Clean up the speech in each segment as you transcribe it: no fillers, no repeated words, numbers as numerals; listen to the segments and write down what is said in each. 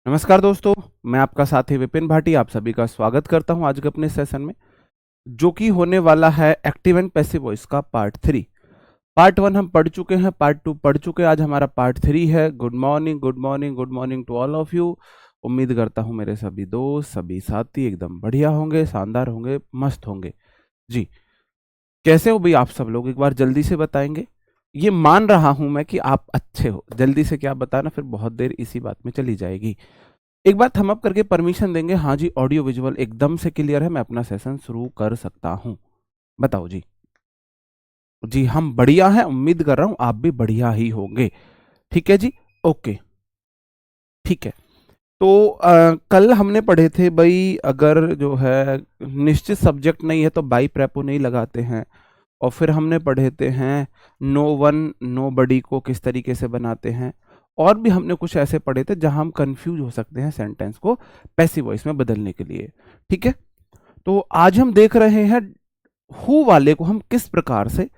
नमस्कार दोस्तों, मैं आपका साथी विपिन भाटी आप सभी का स्वागत करता हूं आज के अपने सेशन में, जो कि होने वाला है एक्टिव एंड पैसिव वॉइस का पार्ट 3। पार्ट 1 हम पढ़ चुके हैं, पार्ट 2 पढ़ चुके हैं, आज हमारा पार्ट 3 है। Good morning, good morning, good morning to all of you. उम्मीद करता हूं मेरे सभी दोस्त, सभी साथी एकदम बढ़िया होंगे, शानदार होंगे, मस्त होंगे। जी, कैसे हो भाई आप सब लोग, एक बार जल्दी से बताएंगे। ये मान रहा हूं मैं कि आप अच्छे हो, जल्दी से क्या बताना, फिर बहुत देर इसी बात में चली जाएगी। एक बार थम अप करके परमिशन देंगे। हाँ जी, ऑडियो विजुअल एकदम से क्लियर है, मैं अपना सेशन शुरू कर सकता हूँ। बताओ जी। जी हम बढ़िया हैं, उम्मीद कर रहा हूँ आप भी बढ़िया ही होंगे। ठीक है जी, ओके, ठीक है। तो कल हमने पढ़े थे भाई, अगर जो है निश्चित सब्जेक्ट नहीं है तो बाई प्रेपो नहीं लगाते हैं। और फिर हमने पढ़े थे हैं नो वन नो बडी को किस तरीके से बनाते हैं। और भी हमने कुछ ऐसे पढ़े थे जहां हम कंफ्यूज हो सकते हैं सेंटेंस को पैसिव वॉइस में बदलने के लिए। ठीक है, तो आज हम देख रहे हैं हु वाले को हम किस प्रकार से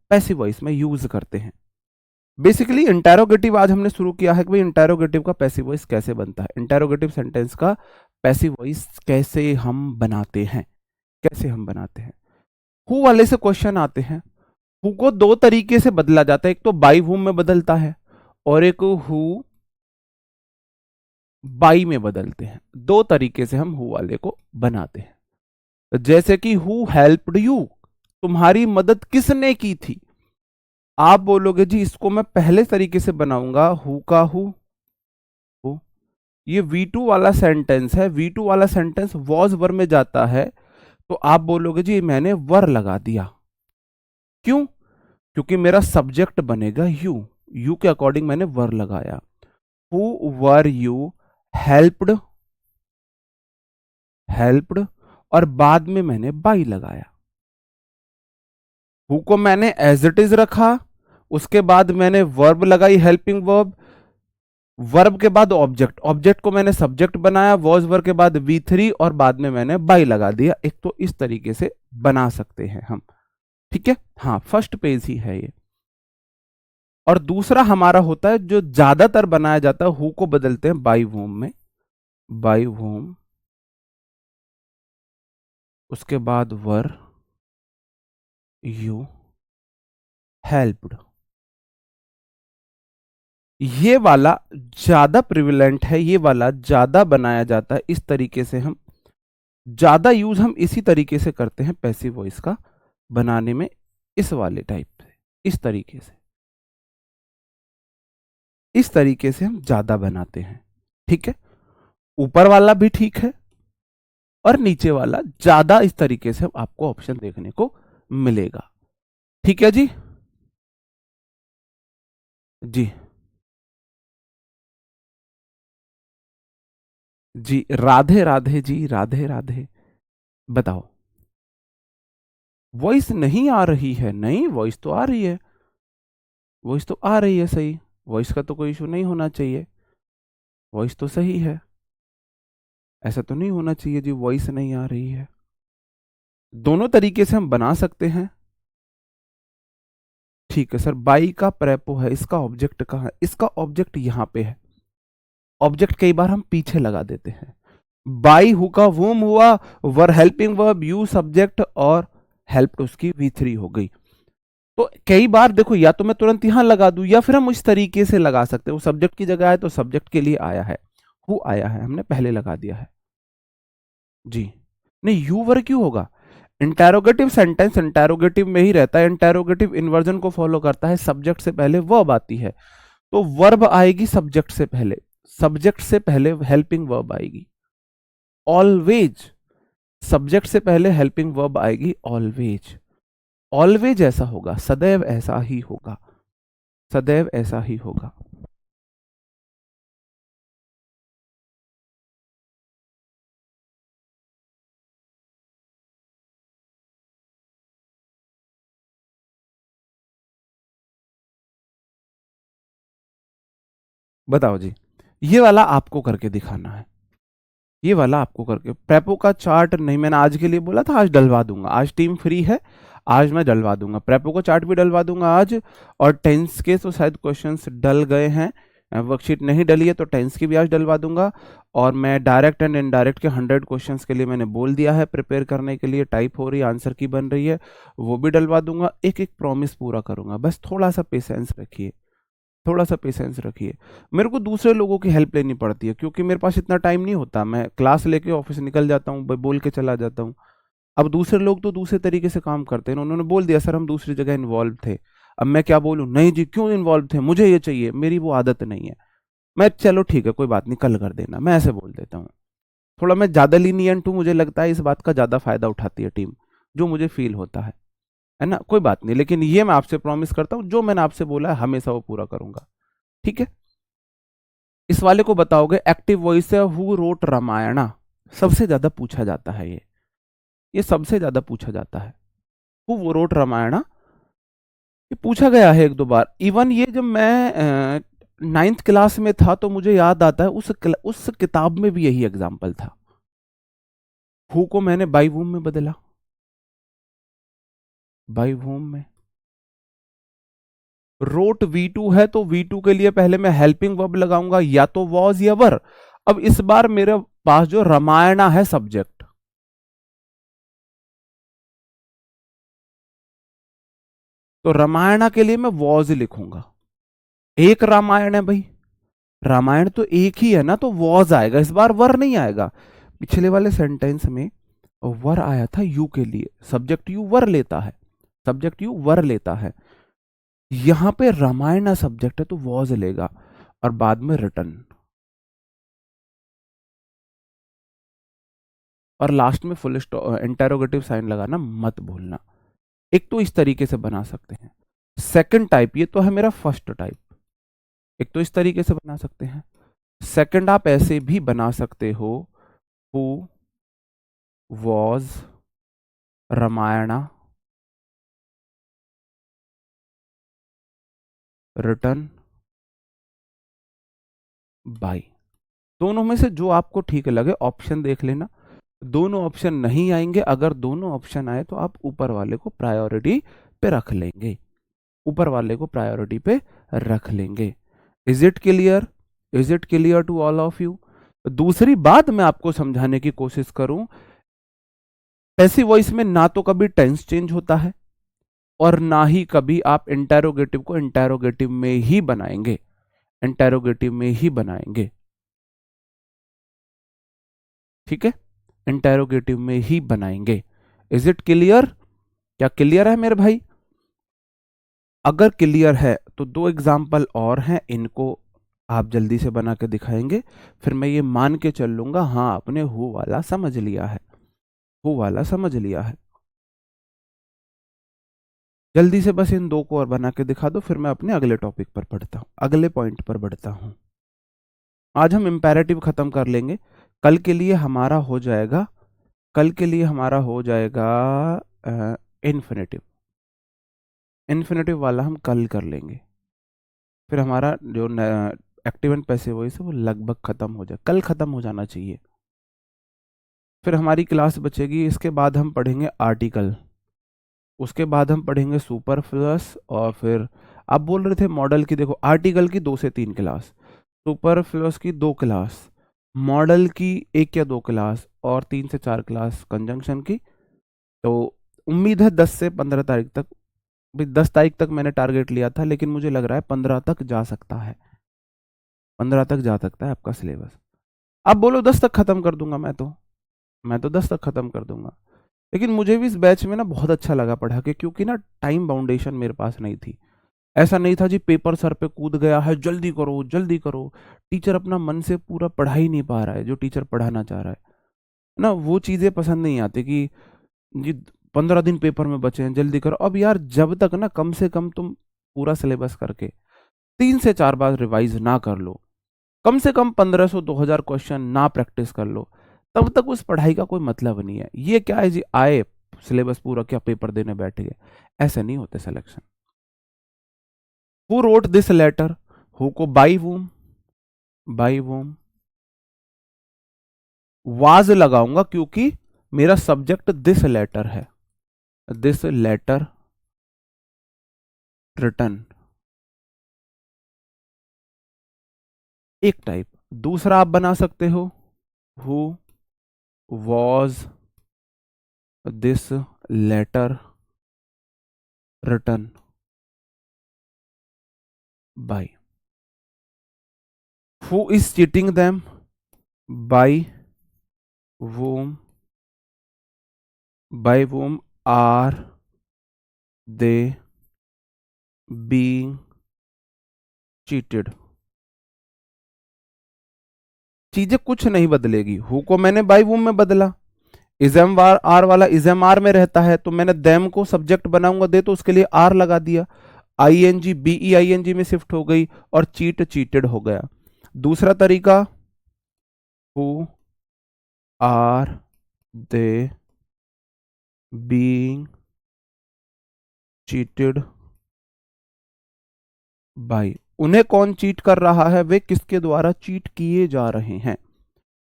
पैसिव वॉइस में यूज करते हैं। बेसिकली इंटेरोगेटिव आज हमने शुरू किया है कि भाई इंटेरोगेटिव का पैसिव वॉइस कैसे बनता है, इंटेरोगेटिव सेंटेंस का पैसिव वॉइस कैसे हम बनाते हैं, कैसे हम बनाते हैं। हु वाले से क्वेश्चन आते हैं। हु को दो तरीके से बदला जाता है, एक तो बाई हुम में बदलता है और एक हु बाई में बदलते हैं। दो तरीके से हम हु वाले को बनाते हैं। जैसे कि हु हेल्प्ड यू, तुम्हारी मदद किसने की थी। आप बोलोगे जी इसको मैं पहले तरीके से बनाऊंगा, हु का हु। ये V2 वाला सेंटेंस है, V2 वाला सेंटेंस वॉज वर में जाता है, तो आप बोलोगे जी मैंने वर लगा दिया। क्यों? क्योंकि मेरा सब्जेक्ट बनेगा यू, यू के अकॉर्डिंग मैंने वर लगाया। Who were you helped, helped, और बाद में मैंने बाई लगाया। हु को मैंने एज इट इज रखा, उसके बाद मैंने वर्ब लगाई, हेल्पिंग वर्ब, वर्ब के बाद ऑब्जेक्ट, ऑब्जेक्ट को मैंने सब्जेक्ट बनाया, वॉज वर्ब के बाद V3 और बाद में मैंने बाई लगा दिया। एक तो इस तरीके से बना सकते हैं हम। ठीक है, हाँ फर्स्ट पेज ही है ये। और दूसरा हमारा होता है जो ज्यादातर बनाया जाता है, हु को बदलते हैं बाई वोम में, बाई वोम, उसके बाद वर यू हेल्प्ड। ये वाला ज्यादा प्रिविलेंट है, ये वाला ज्यादा बनाया जाता है। इस तरीके से हम ज्यादा यूज हम इसी तरीके से करते हैं पैसिव वॉइस का बनाने में, इस वाले टाइप से, इस तरीके से, इस तरीके से हम ज्यादा बनाते हैं। ठीक है, ऊपर वाला भी ठीक है और नीचे वाला ज्यादा इस तरीके से आपको ऑप्शन देखने को मिलेगा। ठीक है जी, जी जी, राधे राधे जी, राधे राधे। बताओ, वॉइस नहीं आ रही है? नहीं, वॉइस तो आ रही है, वॉइस तो आ रही है, सही, वॉइस का तो कोई इशू नहीं होना चाहिए, वॉइस तो सही है, ऐसा तो नहीं होना चाहिए जी वॉइस नहीं आ रही है। दोनों तरीके से हम बना सकते हैं। ठीक है सर, बाई का प्रेपो है, इसका ऑब्जेक्ट कहाँ है? इसका ऑब्जेक्ट यहां पे है। ऑब्जेक्ट कई बार हम पीछे लगा देते हैं। बाई हु का वूम हुआ, were helping verb, you subject, और हेल्प उसकी V3 हो गई। तो कई बार देखो, या तो मैं तुरंत यहां लगा दूं या फिर हम इस तरीके से लगा सकते हैं। वो सब्जेक्ट की जगह है तो सब्जेक्ट के लिए आया है, हु आया है, हमने पहले लगा दिया है जी। नहीं, यू वर क्यों होगा? इंटेरोगेटिव सेंटेंस इंटेरोगेटिव में ही रहता है, इंटेरोगेटिव इन्वर्जन को फॉलो करता है, सब्जेक्ट से पहले वर्ब आती है, तो वर्ब आएगी सब्जेक्ट से पहले, सब्जेक्ट से पहले हेल्पिंग वर्ब आएगी ऑलवेज, सब्जेक्ट से पहले हेल्पिंग वर्ब आएगी ऑलवेज। ऑलवेज ऐसा होगा, सदैव ऐसा ही होगा, सदैव ऐसा ही होगा। बताओ जी, ये वाला आपको करके दिखाना है, ये वाला आपको करके। प्रेपो का चार्ट नहीं, मैंने आज के लिए बोला था, आज डलवा दूंगा, आज टीम फ्री है, आज मैं डलवा दूंगा, प्रेपो का चार्ट भी डलवा दूंगा आज। और टेंस के तो शायद क्वेश्चंस डल गए हैं, वर्कशीट नहीं डली है तो टेंस की भी आज डलवा दूंगा, और मैं डायरेक्ट एंड इनडायरेक्ट के 100 क्वेश्चंस के लिए मैंने बोल दिया है प्रिपेयर करने के लिए, टाइप हो रही है, आंसर की बन रही है, वो भी डलवा दूंगा। एक एक प्रॉमिस पूरा करूंगा, बस थोड़ा सा पेशेंस रखिए, थोड़ा सा पेशेंस रखिए। मेरे को दूसरे लोगों की हेल्प लेनी पड़ती है क्योंकि मेरे पास इतना टाइम नहीं होता, मैं क्लास लेके ऑफिस निकल जाता हूँ, बोल के चला जाता हूँ। अब दूसरे लोग तो दूसरे तरीके से काम करते हैं, उन्होंने बोल दिया सर हम दूसरी जगह इन्वॉल्व थे, अब मैं क्या बोलूँ, नहीं जी क्यों इन्वॉल्व थे, मुझे ये चाहिए, मेरी वो आदत नहीं है। मैं चलो ठीक है कोई बात नहीं कल कर देना, मैं ऐसे बोल देता हूँ। थोड़ा मैं ज़्यादा लीनियंट हूँ, मुझे लगता है इस बात का ज़्यादा फायदा उठाती है टीम, जो मुझे फील होता है ना, कोई बात नहीं, लेकिन ये मैं आपसे प्रॉमिस करता हूँ जो मैंने आपसे बोला है हमेशा वो पूरा करूंगा, ठीक है। इस वाले को बताओगे, एक्टिव वॉइस है, हु रोट रामायणा, सबसे ज्यादा पूछा जाता है ये सबसे ज्यादा पूछा जाता है, हु रोट रामायणा, ये पूछा गया है एक दो बार। इवन ये जब मैं 9th क्लास में था तो मुझे याद आता है उस किताब में भी यही एग्जाम्पल था, हु को मैंने बाई वूम में बदला, बाई वूम में। रोट V2 है तो V2 के लिए पहले मैं हेल्पिंग वर्ब लगाऊंगा, या तो वॉज या वर। अब इस बार मेरे पास जो रामायणा है सब्जेक्ट, तो रामायणा के लिए मैं वॉज लिखूंगा, एक रामायण है भाई, रामायण तो एक ही है ना, तो वॉज आएगा, इस बार वर नहीं आएगा। पिछले वाले सेंटेंस में वर आया था यू के लिए, सब्जेक्ट यू वर लेता है, सब्जेक्ट यू वर लेता है, यहां पे रामायण सब्जेक्ट है तो वॉज लेगा, और बाद में रिटर्न, और लास्ट में फुल इंटेरोगेटिव साइन लगाना मत भूलना। एक तो इस तरीके से बना सकते हैं। सेकंड टाइप, ये तो है मेरा फर्स्ट टाइप, एक तो इस तरीके से बना सकते हैं। सेकंड आप ऐसे भी बना सकते हो, who was Ramayana written by. दोनों में से जो आपको ठीक लगे ऑप्शन देख लेना, दोनों ऑप्शन नहीं आएंगे, अगर दोनों ऑप्शन आए तो आप ऊपर वाले को प्रायोरिटी पे रख लेंगे, ऊपर वाले को प्रायोरिटी पे रख लेंगे। Is it clear, is it clear to all of you? दूसरी बात मैं आपको समझाने की कोशिश करूं, पैसिव वॉइस में ना तो कभी टेंस चेंज होता है और ना ही कभी आप इंटेरोगेटिव को इंटेरोगेटिव में ही बनाएंगे, इंटेरोगेटिव में ही बनाएंगे, ठीक है, इंटेरोगेटिव में ही बनाएंगे। Is it clear? क्या क्लियर है मेरे भाई? अगर क्लियर है तो दो एग्जाम्पल और हैं, इनको आप जल्दी से बना के दिखाएंगे, फिर मैं ये मान के चल लूंगा हाँ आपने हु वाला समझ लिया है, हु वाला समझ लिया है। जल्दी से बस इन दो को और बना के दिखा दो, फिर मैं अपने अगले टॉपिक पर पढ़ता हूँ, अगले पॉइंट पर बढ़ता हूँ। आज हम इम्पेरेटिव खत्म कर लेंगे, कल के लिए हमारा हो जाएगा, कल के लिए हमारा हो जाएगा इन्फिनेटिव, इन्फिनेटिव वाला हम कल कर लेंगे, फिर हमारा जो एक्टिव एंड पैसिव वॉइस है वो लगभग खत्म हो जाए, कल खत्म हो जाना चाहिए। फिर हमारी क्लास बचेगी, इसके बाद हम पढ़ेंगे आर्टिकल, उसके बाद हम पढ़ेंगे सुपरफ्लुअस, और फिर आप बोल रहे थे मॉडल की, देखो आर्टिकल की 2 से 3 क्लास, सुपरफ्लुअस की 2 क्लास, मॉडल की 1 या 2 क्लास, और 3 से 4 क्लास कंजंक्शन की। तो उम्मीद है 10 से 15 तारीख तक, भाई 10 तारीख तक मैंने टारगेट लिया था, लेकिन मुझे लग रहा है 15 तक जा सकता है, 15 तक जा सकता है आपका सिलेबस। अब बोलो 10 तक खत्म कर दूंगा, मैं तो 10 तक खत्म कर दूंगा। लेकिन मुझे भी इस बैच में ना बहुत अच्छा लगा पढ़ा के, क्योंकि ना टाइम बाउंडेशन मेरे पास नहीं थी, ऐसा नहीं था जी पेपर सर पे कूद गया है जल्दी करो जल्दी करो, टीचर अपना मन से पूरा पढ़ा ही नहीं पा रहा है जो टीचर पढ़ाना चाह रहा है ना, वो चीज़ें पसंद नहीं आती कि जी 15 दिन पेपर में बचे हैं जल्दी करो। अब यार जब तक ना कम से कम तुम पूरा सिलेबस करके 3 से 4 बार रिवाइज ना कर लो, कम से कम 1500-2000 क्वेश्चन ना प्रैक्टिस कर लो, तब तक उस पढ़ाई का कोई मतलब नहीं है। ये क्या है जी, आए सिलेबस पूरा क्या पेपर देने बैठ गए, ऐसे नहीं होते selection. Who wrote this letter, who को by whom, by whom, was लगाऊंगा क्योंकि मेरा सब्जेक्ट दिस लेटर है, दिस लेटर रिटर्न, एक टाइप। दूसरा आप बना सकते हो who was this letter written by, who is cheating them, by whom, by whom are they being cheated। चीजें कुछ नहीं बदलेगी, हु को मैंने बाई वूम में बदला, इजम आर वाला इजम आर में रहता है, तो मैंने देम को सब्जेक्ट बनाऊंगा दे, तो उसके लिए आर लगा दिया, आईएनजी बीई आईएनजी में शिफ्ट हो गई और चीट चीटेड हो गया। दूसरा तरीका, who are they being cheated by, उन्हें कौन चीट कर रहा है, वे किसके द्वारा चीट किए जा रहे हैं।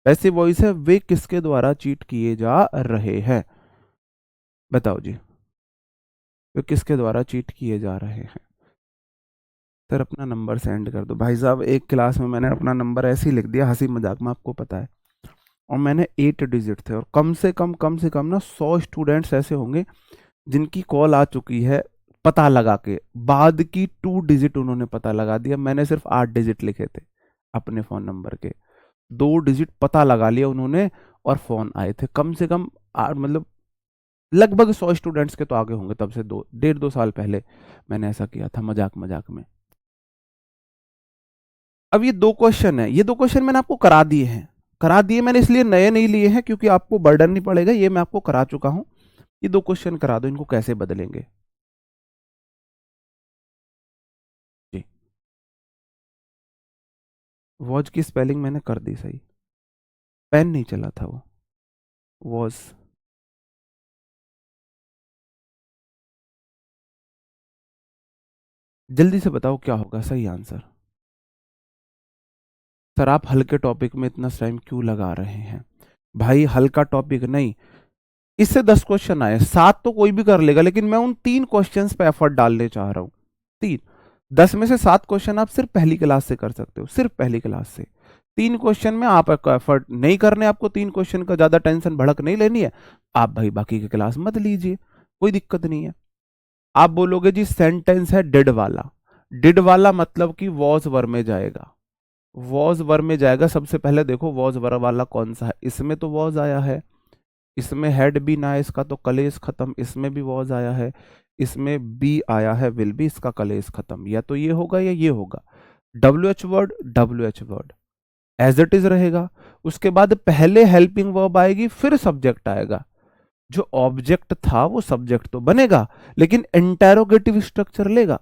पैसिव वॉइस है, वे किसके द्वारा चीट किए जा रहे हैं, बताओ जी, वे किसके द्वारा चीट किए जा रहे हैं। सर अपना नंबर सेंड कर दो। भाई साहब एक क्लास में मैंने अपना नंबर ऐसे ही लिख दिया हंसी मजाक में, आपको पता है, और मैंने 8 डिजिट थे, और कम से कम ना 100 स्टूडेंट्स ऐसे होंगे जिनकी कॉल आ चुकी है पता लगा के, बाद की 2 डिजिट उन्होंने पता लगा दिया, मैंने सिर्फ 8 डिजिट लिखे थे अपने फ़ोन नंबर के, 2 डिजिट पता लगा लिया उन्होंने और फ़ोन आए थे। कम से कम मतलब लगभग 100 स्टूडेंट्स के तो आगे होंगे, तब से 1.5-2 साल पहले मैंने ऐसा किया था मजाक मजाक में। अब ये 2 क्वेश्चन है, ये 2 क्वेश्चन मैंने आपको करा दिए मैंने, इसलिए नए नहीं लिए हैं क्योंकि आपको बर्डन नहीं पड़ेगा, ये मैं आपको करा चुका हूं। ये 2 क्वेश्चन करा दो, इनको कैसे बदलेंगे जी। वॉच की स्पेलिंग मैंने कर दी सही, पेन नहीं चला था वो, वॉज। जल्दी से बताओ क्या होगा सही आंसर। सर आप हल्के टॉपिक में इतना टाइम क्यों लगा रहे हैं भाई, हल्का टॉपिक नहीं, इससे 10 क्वेश्चन आए, 7 तो कोई भी कर लेगा, लेकिन मैं उन 3 क्वेश्चंस पे एफर्ट डालने चाह रहा हूं। 3, 10 में से 7 क्वेश्चन आप सिर्फ पहली क्लास से कर सकते हो, सिर्फ पहली क्लास से। 3 क्वेश्चन में आपको एफर्ट नहीं करने, आपको 3 क्वेश्चन का ज्यादा टेंशन भड़क नहीं लेनी है, आप भाई बाकी की क्लास मत लीजिए, कोई दिक्कत नहीं है। आप बोलोगे जी सेंटेंस है डिड वाला, डिड वाला मतलब कि वॉज वर में जाएगा, वॉज वर में जाएगा। सबसे पहले देखो वॉज वर वाला कौन सा है, इसमें तो वॉज आया है, इसमें हैड बी ना, इसका तो कलेश खत्म, इसमें भी वॉज आया है, इसमें बी आया है विल बी, इसका कलेश खत्म, या तो ये होगा या ये होगा। W H word as it is रहेगा, उसके बाद पहले हेल्पिंग वर्ब आएगी, फिर सब्जेक्ट आएगा, जो ऑब्जेक्ट था वो सब्जेक्ट तो बनेगा लेकिन इंटेरोगेटिव स्ट्रक्चर लेगा।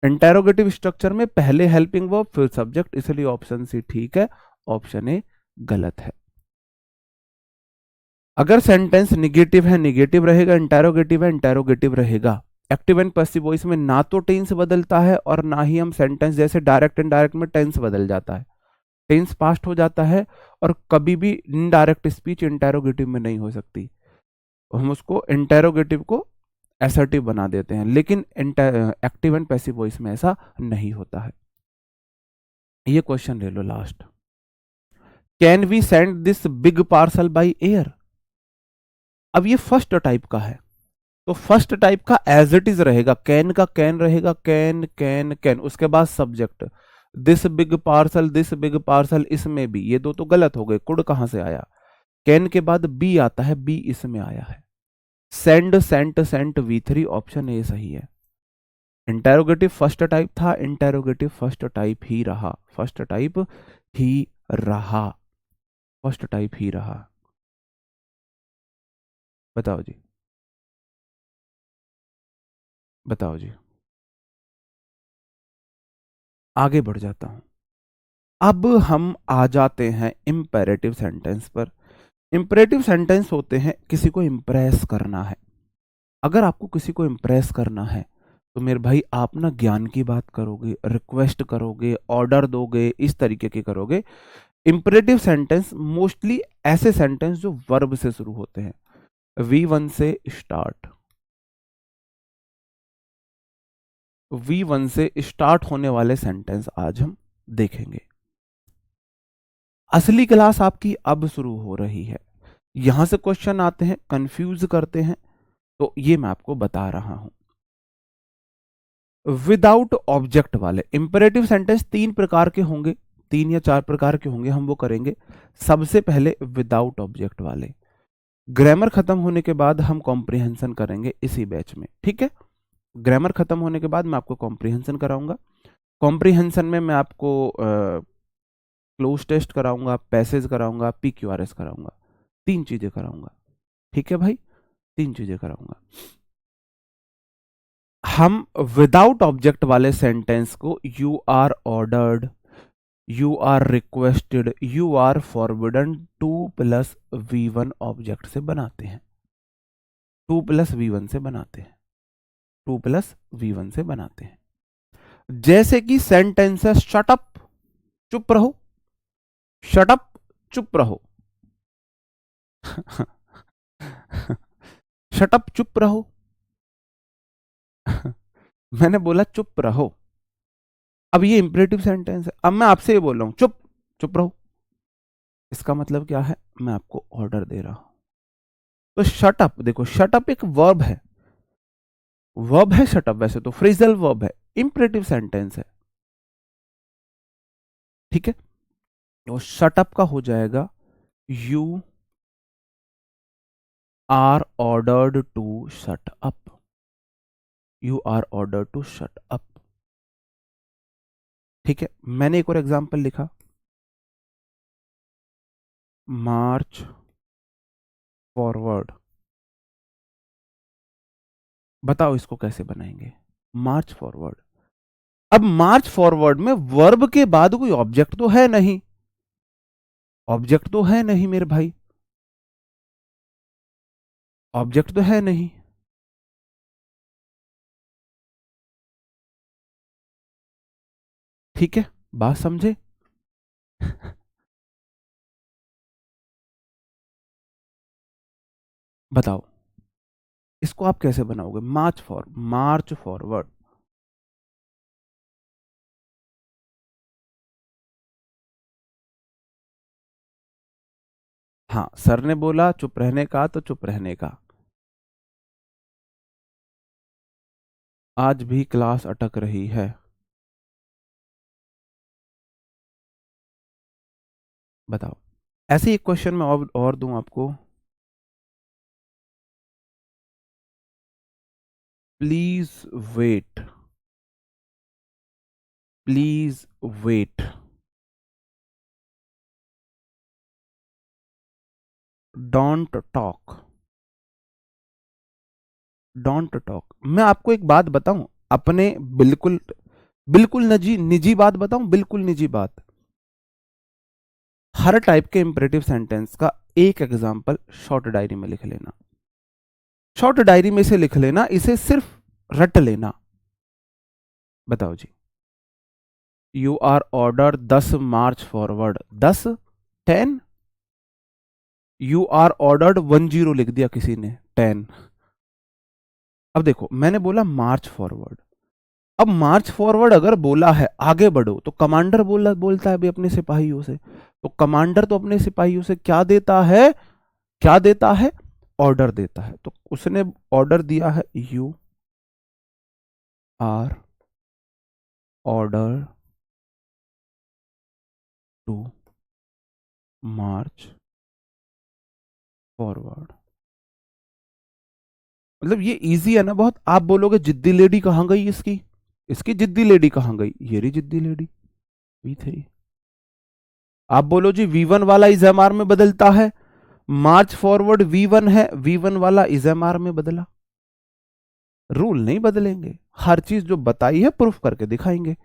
इंटेरोगेटिव स्ट्रक्चर में पहले हेल्पिंग वर्ब फिर सब्जेक्ट, इसलिए ऑप्शन सी ठीक है, ऑप्शन ए गलत है। अगर सेंटेंस निगेटिव है निगेटिव रहेगा, इंटेरोगेटिव है इंटेरोगेटिव रहेगा। एक्टिव एंड पैसिव वॉइस में ना तो टेंस बदलता है और ना ही हम सेंटेंस जैसे डायरेक्ट इनडायरेक्ट में टेंस बदल जाता है, टेंस पास्ट हो जाता है, और कभी भी इनडायरेक्ट स्पीच इंटेरोगेटिव में नहीं हो सकती, हम उसको इंटेरोगेटिव को एसर्टिव बना देते हैं, लेकिन एक्टिव एंड पैसिव वॉइस में ऐसा नहीं होता है। ये क्वेश्चन ले लो last, can we send this big parcel by air. अब ये फर्स्ट टाइप का है, तो फर्स्ट टाइप का एज इट इज रहेगा, कैन का कैन रहेगा, कैन कैन कैन, उसके बाद सब्जेक्ट दिस बिग पार्सल, इसमें भी ये 2 तो गलत हो गए, कुड कहां से आया, कैन के बाद बी आता है, बी इसमें आया है, send sent sent V3, option A सही है। इंटेरोगेटिव फर्स्ट टाइप था, इंटेरोगेटिव फर्स्ट टाइप ही रहा, फर्स्ट टाइप ही रहा, फर्स्ट टाइप ही रहा। बताओ जी, बताओ जी, आगे बढ़ जाता हूं। अब हम आ जाते हैं इंपेरेटिव सेंटेंस पर। इंपेरेटिव सेंटेंस होते हैं किसी को इंप्रेस करना है। अगर आपको किसी को इंप्रेस करना है तो मेरे भाई आप ना ज्ञान की बात करोगे, रिक्वेस्ट करोगे, ऑर्डर दोगे, इस तरीके के करोगे। इंपेरेटिव सेंटेंस मोस्टली ऐसे सेंटेंस जो वर्ब से शुरू होते हैं, V1 से स्टार्ट, V1 से स्टार्ट होने वाले सेंटेंस आज हम देखेंगे। असली क्लास आपकी अब शुरू हो रही है। यहां से क्वेश्चन आते हैं, कंफ्यूज करते हैं, तो ये मैं आपको बता रहा हूं। विदाउट ऑब्जेक्ट वाले इंपेरेटिव सेंटेंस तीन प्रकार के होंगे, तीन या चार प्रकार के होंगे, हम वो करेंगे। सबसे पहले विदाउट ऑब्जेक्ट वाले। ग्रामर खत्म होने के बाद हम कॉम्प्रिहेंशन करेंगे इसी बैच में, ठीक है। ग्रामर खत्म होने के बाद मैं आपको कॉम्प्रिहेंशन कराऊंगा। कॉम्प्रिहेंशन में मैं आपको क्लोज टेस्ट कराऊंगा, पैसेज कराऊंगा, PQRS कराऊंगा, तीन चीजें कराऊंगा, ठीक है भाई, तीन चीजें कराऊंगा। हम विदाउट ऑब्जेक्ट वाले सेंटेंस को you are ordered, you are requested, you are forbidden 2+V1 object से बनाते हैं, 2+V1 से बनाते हैं, 2+V1 से बनाते हैं। जैसे कि सेंटेंस है शट अप, चुप रहो, शट अप, चुप रहो, शट अप, चुप रहो। मैंने बोला चुप रहो। अब ये इंपरेटिव सेंटेंस है, अब मैं आपसे ये बोल रहा हूं चुप, चुप रहो। इसका मतलब क्या है, मैं आपको ऑर्डर दे रहा हूं। तो शट अप, देखो शट अप एक वर्ब है, वर्ब है शट अप, वैसे तो फ्रेजल वर्ब है, इंपरेटिव सेंटेंस है, ठीक है। तो शट अप का हो जाएगा you are ordered to shut up, you are ordered to shut up, ठीक है। मैंने एक और एग्जांपल लिखा, मार्च फॉरवर्ड। बताओ इसको कैसे बनाएंगे, मार्च फॉरवर्ड। अब मार्च फॉरवर्ड में वर्ब के बाद कोई ऑब्जेक्ट तो है नहीं, ऑब्जेक्ट तो है नहीं मेरे भाई, ऑब्जेक्ट तो है नहीं, ठीक है, बात समझे। बताओ इसको आप कैसे बनाओगे, मार्च फॉरवर्ड। हाँ, सर ने बोला चुप रहने का तो चुप रहने का। आज भी क्लास अटक रही है। बताओ, ऐसे एक क्वेश्चन में और दूं आपको, please wait, please wait, don't talk, don't talk. मैं आपको एक बात बताऊं, अपने बिल्कुल बिल्कुल निजी निजी बात बताऊं, बिल्कुल निजी बात। हर टाइप के इंपरेटिव सेंटेंस का एक एग्जांपल शॉर्ट डायरी में लिख लेना, शॉर्ट डायरी में से लिख लेना, इसे सिर्फ रट लेना। बताओ जी, you are order 10 march forward, 10, 10, you are ordered 10 लिख दिया किसी ने, 10। अब देखो मैंने बोला मार्च फॉरवर्ड, अब मार्च फॉरवर्ड अगर बोला है आगे बढ़ो, तो कमांडर बोलता है भी अपने सिपाहियों से, तो कमांडर तो अपने सिपाहियों से क्या देता है, क्या देता है, ऑर्डर देता है। तो उसने ऑर्डर दिया है, you are order to march forward. मतलब ये इजी है ना बहुत। आप बोलोगे जिद्दी लेडी कहां गई इसकी, इसकी जिद्दी लेडी कहां गई, ये रही जिद्दी लेडी, V3। आप बोलो जी V1 वाला इज एम आर में बदलता है, मार्च फॉरवर्ड V1 है, V1 वाला इज एम आर में बदला। रूल नहीं बदलेंगे, हर चीज जो बताई है प्रूफ करके दिखाएंगे,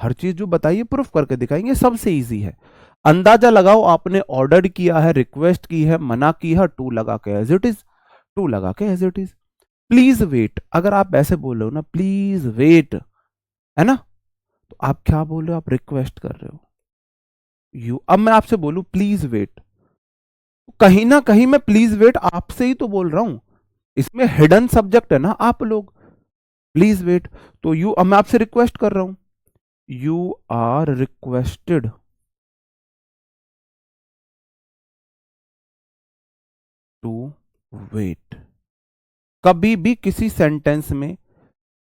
हर चीज जो बताई है प्रूफ करके दिखाएंगे, सबसे इजी है। अंदाजा लगाओ, आपने ऑर्डर किया है, रिक्वेस्ट की है, मना की है, टू लगा के एज इट इज, टू लगा के as it is. Please wait, अगर आप ऐसे बोल रहे हो ना प्लीज वेट, है ना, तो आप क्या बोल रहे हो, आप रिक्वेस्ट कर रहे हो। यू, अब मैं आपसे बोलूं प्लीज वेट, कहीं ना कहीं मैं प्लीज वेट आपसे ही तो बोल रहा हूं, इसमें हिडन सब्जेक्ट है ना आप लोग, प्लीज वेट। तो यू, अब मैं आपसे रिक्वेस्ट कर रहा हूं, you are requested to wait. कभी भी किसी सेंटेंस में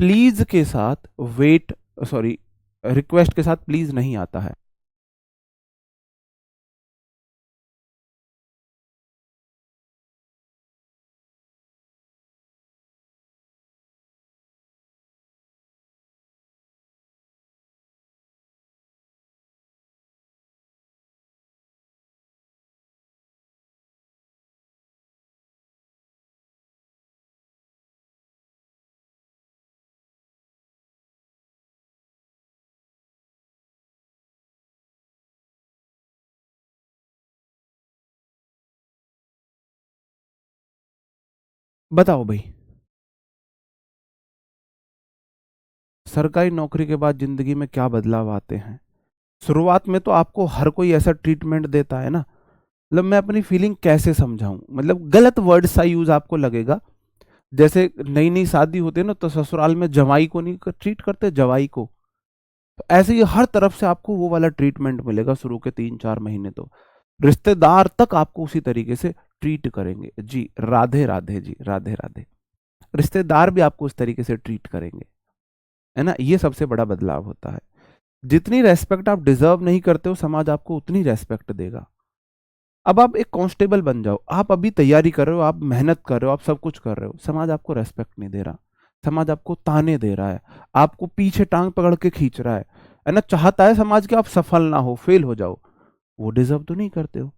प्लीज के साथ वेट, सॉरी, रिक्वेस्ट के साथ प्लीज नहीं आता है। बताओ भाई, सरकारी नौकरी के बाद जिंदगी में क्या बदलाव आते हैं? शुरुआत में तो आपको हर कोई ऐसा ट्रीटमेंट देता है ना, मतलब मैं अपनी फीलिंग कैसे समझाऊं, मतलब गलत वर्ड सा यूज आपको लगेगा। जैसे नई नई शादी होती है ना, तो ससुराल में जवाई को नहीं ट्रीट करते, जवाई को। तो ऐसे ही हर तरफ से आपको वो वाला ट्रीटमेंट मिलेगा शुरू के 3-4 महीने। तो रिश्तेदार तक आपको उसी तरीके से ट्रीट करेंगे। जी राधे राधे, जी राधे राधे। रिश्तेदार भी आपको उस तरीके से ट्रीट करेंगे, है ना। ये सबसे बड़ा बदलाव होता है। जितनी रेस्पेक्ट आप डिजर्व नहीं करते हो, समाज आपको उतनी रेस्पेक्ट देगा। अब आप एक कांस्टेबल बन जाओ, आप अभी तैयारी कर रहे हो, आप मेहनत कर रहे हो, आप सब कुछ कर रहे हो, समाज आपको रेस्पेक्ट नहीं दे रहा। समाज आपको ताने दे रहा है, आपको पीछे टांग पकड़ के खींच रहा है ना। चाहता है समाज कि आप सफल ना हो, फेल हो जाओ। वो डिजर्व तो नहीं करते हो।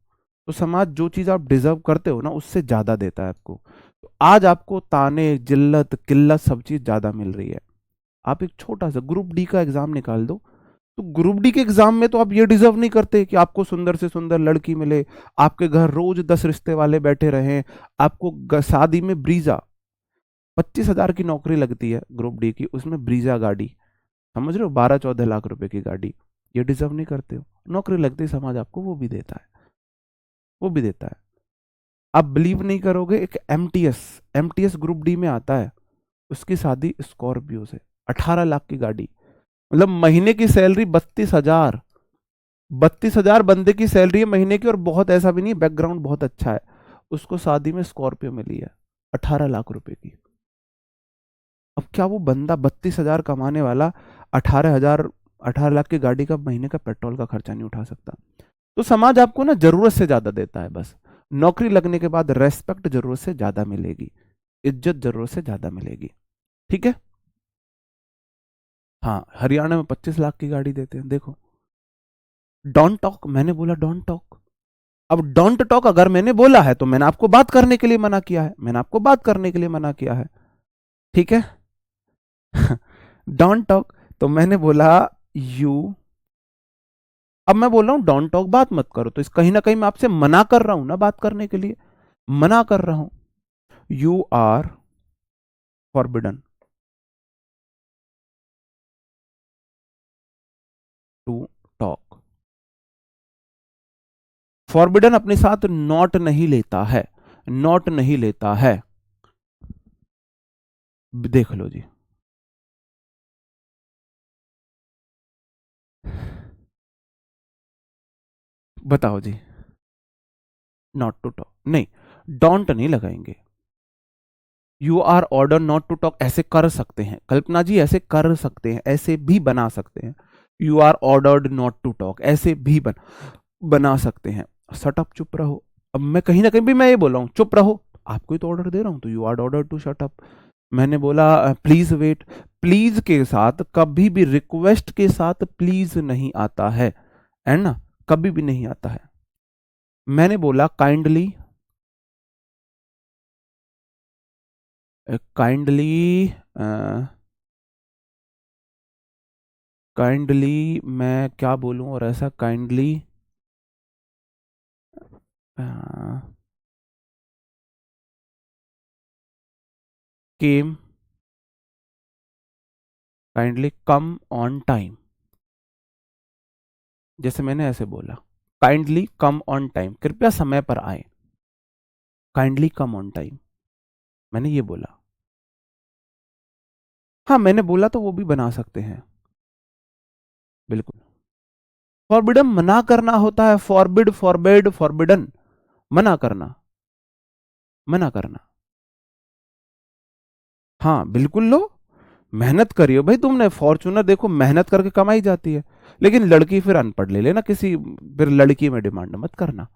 तो समाज जो चीज आप डिजर्व करते हो ना, उससे ज्यादा देता है आपको। तो आज आपको ताने, जिल्लत, किल्लत सब चीज ज्यादा मिल रही है। आप एक छोटा सा ग्रुप डी का एग्जाम निकाल दो, तो ग्रुप डी के एग्जाम में तो आप ये डिजर्व नहीं करते कि आपको सुंदर से सुंदर लड़की मिले, आपके घर रोज 10 रिश्ते वाले बैठे रहें, आपको शादी में ब्रीजा, 25,000 की नौकरी लगती है ग्रुप डी की, उसमें ब्रीजा गाड़ी, समझ रहे हो, 12-14 लाख रुपए की गाड़ी। ये डिजर्व नहीं करते हो, नौकरी लगती है, समाज आपको वो भी देता है, वो भी देता है। आप बिलीव नहीं करोगे, एक एमटीएस, एमटीएस ग्रुप डी में आता है, उसकी शादी स्कॉर्पियो से, 18 लाख की गाड़ी, मतलब महीने की सैलरी 32,000। 32,000 बंदे की सैलरी है महीने की, और बहुत ऐसा भी नहीं, बैकग्राउंड बहुत अच्छा है। उसको शादी में स्कॉर्पियो मिली है 18 लाख रुपए की। अब क्या वो बंदा 32,000 कमाने वाला 18,000, 18 लाख की गाड़ी का महीने का पेट्रोल का खर्चा नहीं उठा सकता? तो समाज आपको ना जरूरत से ज्यादा देता है बस। नौकरी लगने के बाद रेस्पेक्ट जरूरत से ज्यादा मिलेगी, इज्जत जरूरत से ज्यादा मिलेगी। ठीक है। हाँ, हरियाणा में 25 लाख की गाड़ी देते हैं, देखो। डोंट टॉक, मैंने बोला डोंट टॉक। अब डोंट टॉक अगर मैंने बोला है, तो मैंने आपको बात करने के लिए मना किया है, मैंने आपको बात करने के लिए मना किया है। ठीक है। डोंट टॉक, तो मैंने बोला यू, अब मैं बोल रहा हूं डोंट टॉक, बात मत करो, तो इस कहीं ना कहीं मैं आपसे मना कर रहा हूं ना बात करने के लिए, मना कर रहा हूं। You are forbidden to talk. Forbidden अपने साथ नॉट नहीं लेता है, नॉट नहीं लेता है। देख लो जी। बताओ जी। नॉट टू टॉक नहीं, डोंट नहीं लगाएंगे। You are order not to talk ऐसे कर सकते हैं, कल्पना जी ऐसे कर सकते हैं, ऐसे भी बना सकते हैं। You are ordered not to talk ऐसे भी बना सकते हैं। शट अप, चुप रहो। अब मैं कहीं ना कहीं भी मैं ये बोल रहा हूं चुप रहो, आपको ही तो ऑर्डर दे रहा हूं, तो you are order to shut up. मैंने बोला प्लीज वेट, प्लीज के साथ कभी भी, रिक्वेस्ट के साथ प्लीज नहीं आता है ना, कभी भी नहीं आता है। मैंने बोला काइंडली, काइंडली, काइंडली मैं क्या बोलूं और ऐसा kindly, came, kindly come on time, जैसे मैंने ऐसे बोला, काइंडली कम ऑन टाइम, कृपया समय पर आए, काइंडली कम ऑन टाइम, मैंने ये बोला। हाँ मैंने बोला तो वो भी बना सकते हैं, बिल्कुल। फॉरबिडन मना करना होता है, फॉरबिड, फॉरबिड, फॉरबिडन, मना करना। मना करना। हाँ बिल्कुल लो, मेहनत करियो भाई, तुमने फॉर्च्यूनर देखो मेहनत करके कमाई जाती है। लेकिन लड़की फिर अनपढ़ ले लेना किसी, फिर लड़की में डिमांड मत करना।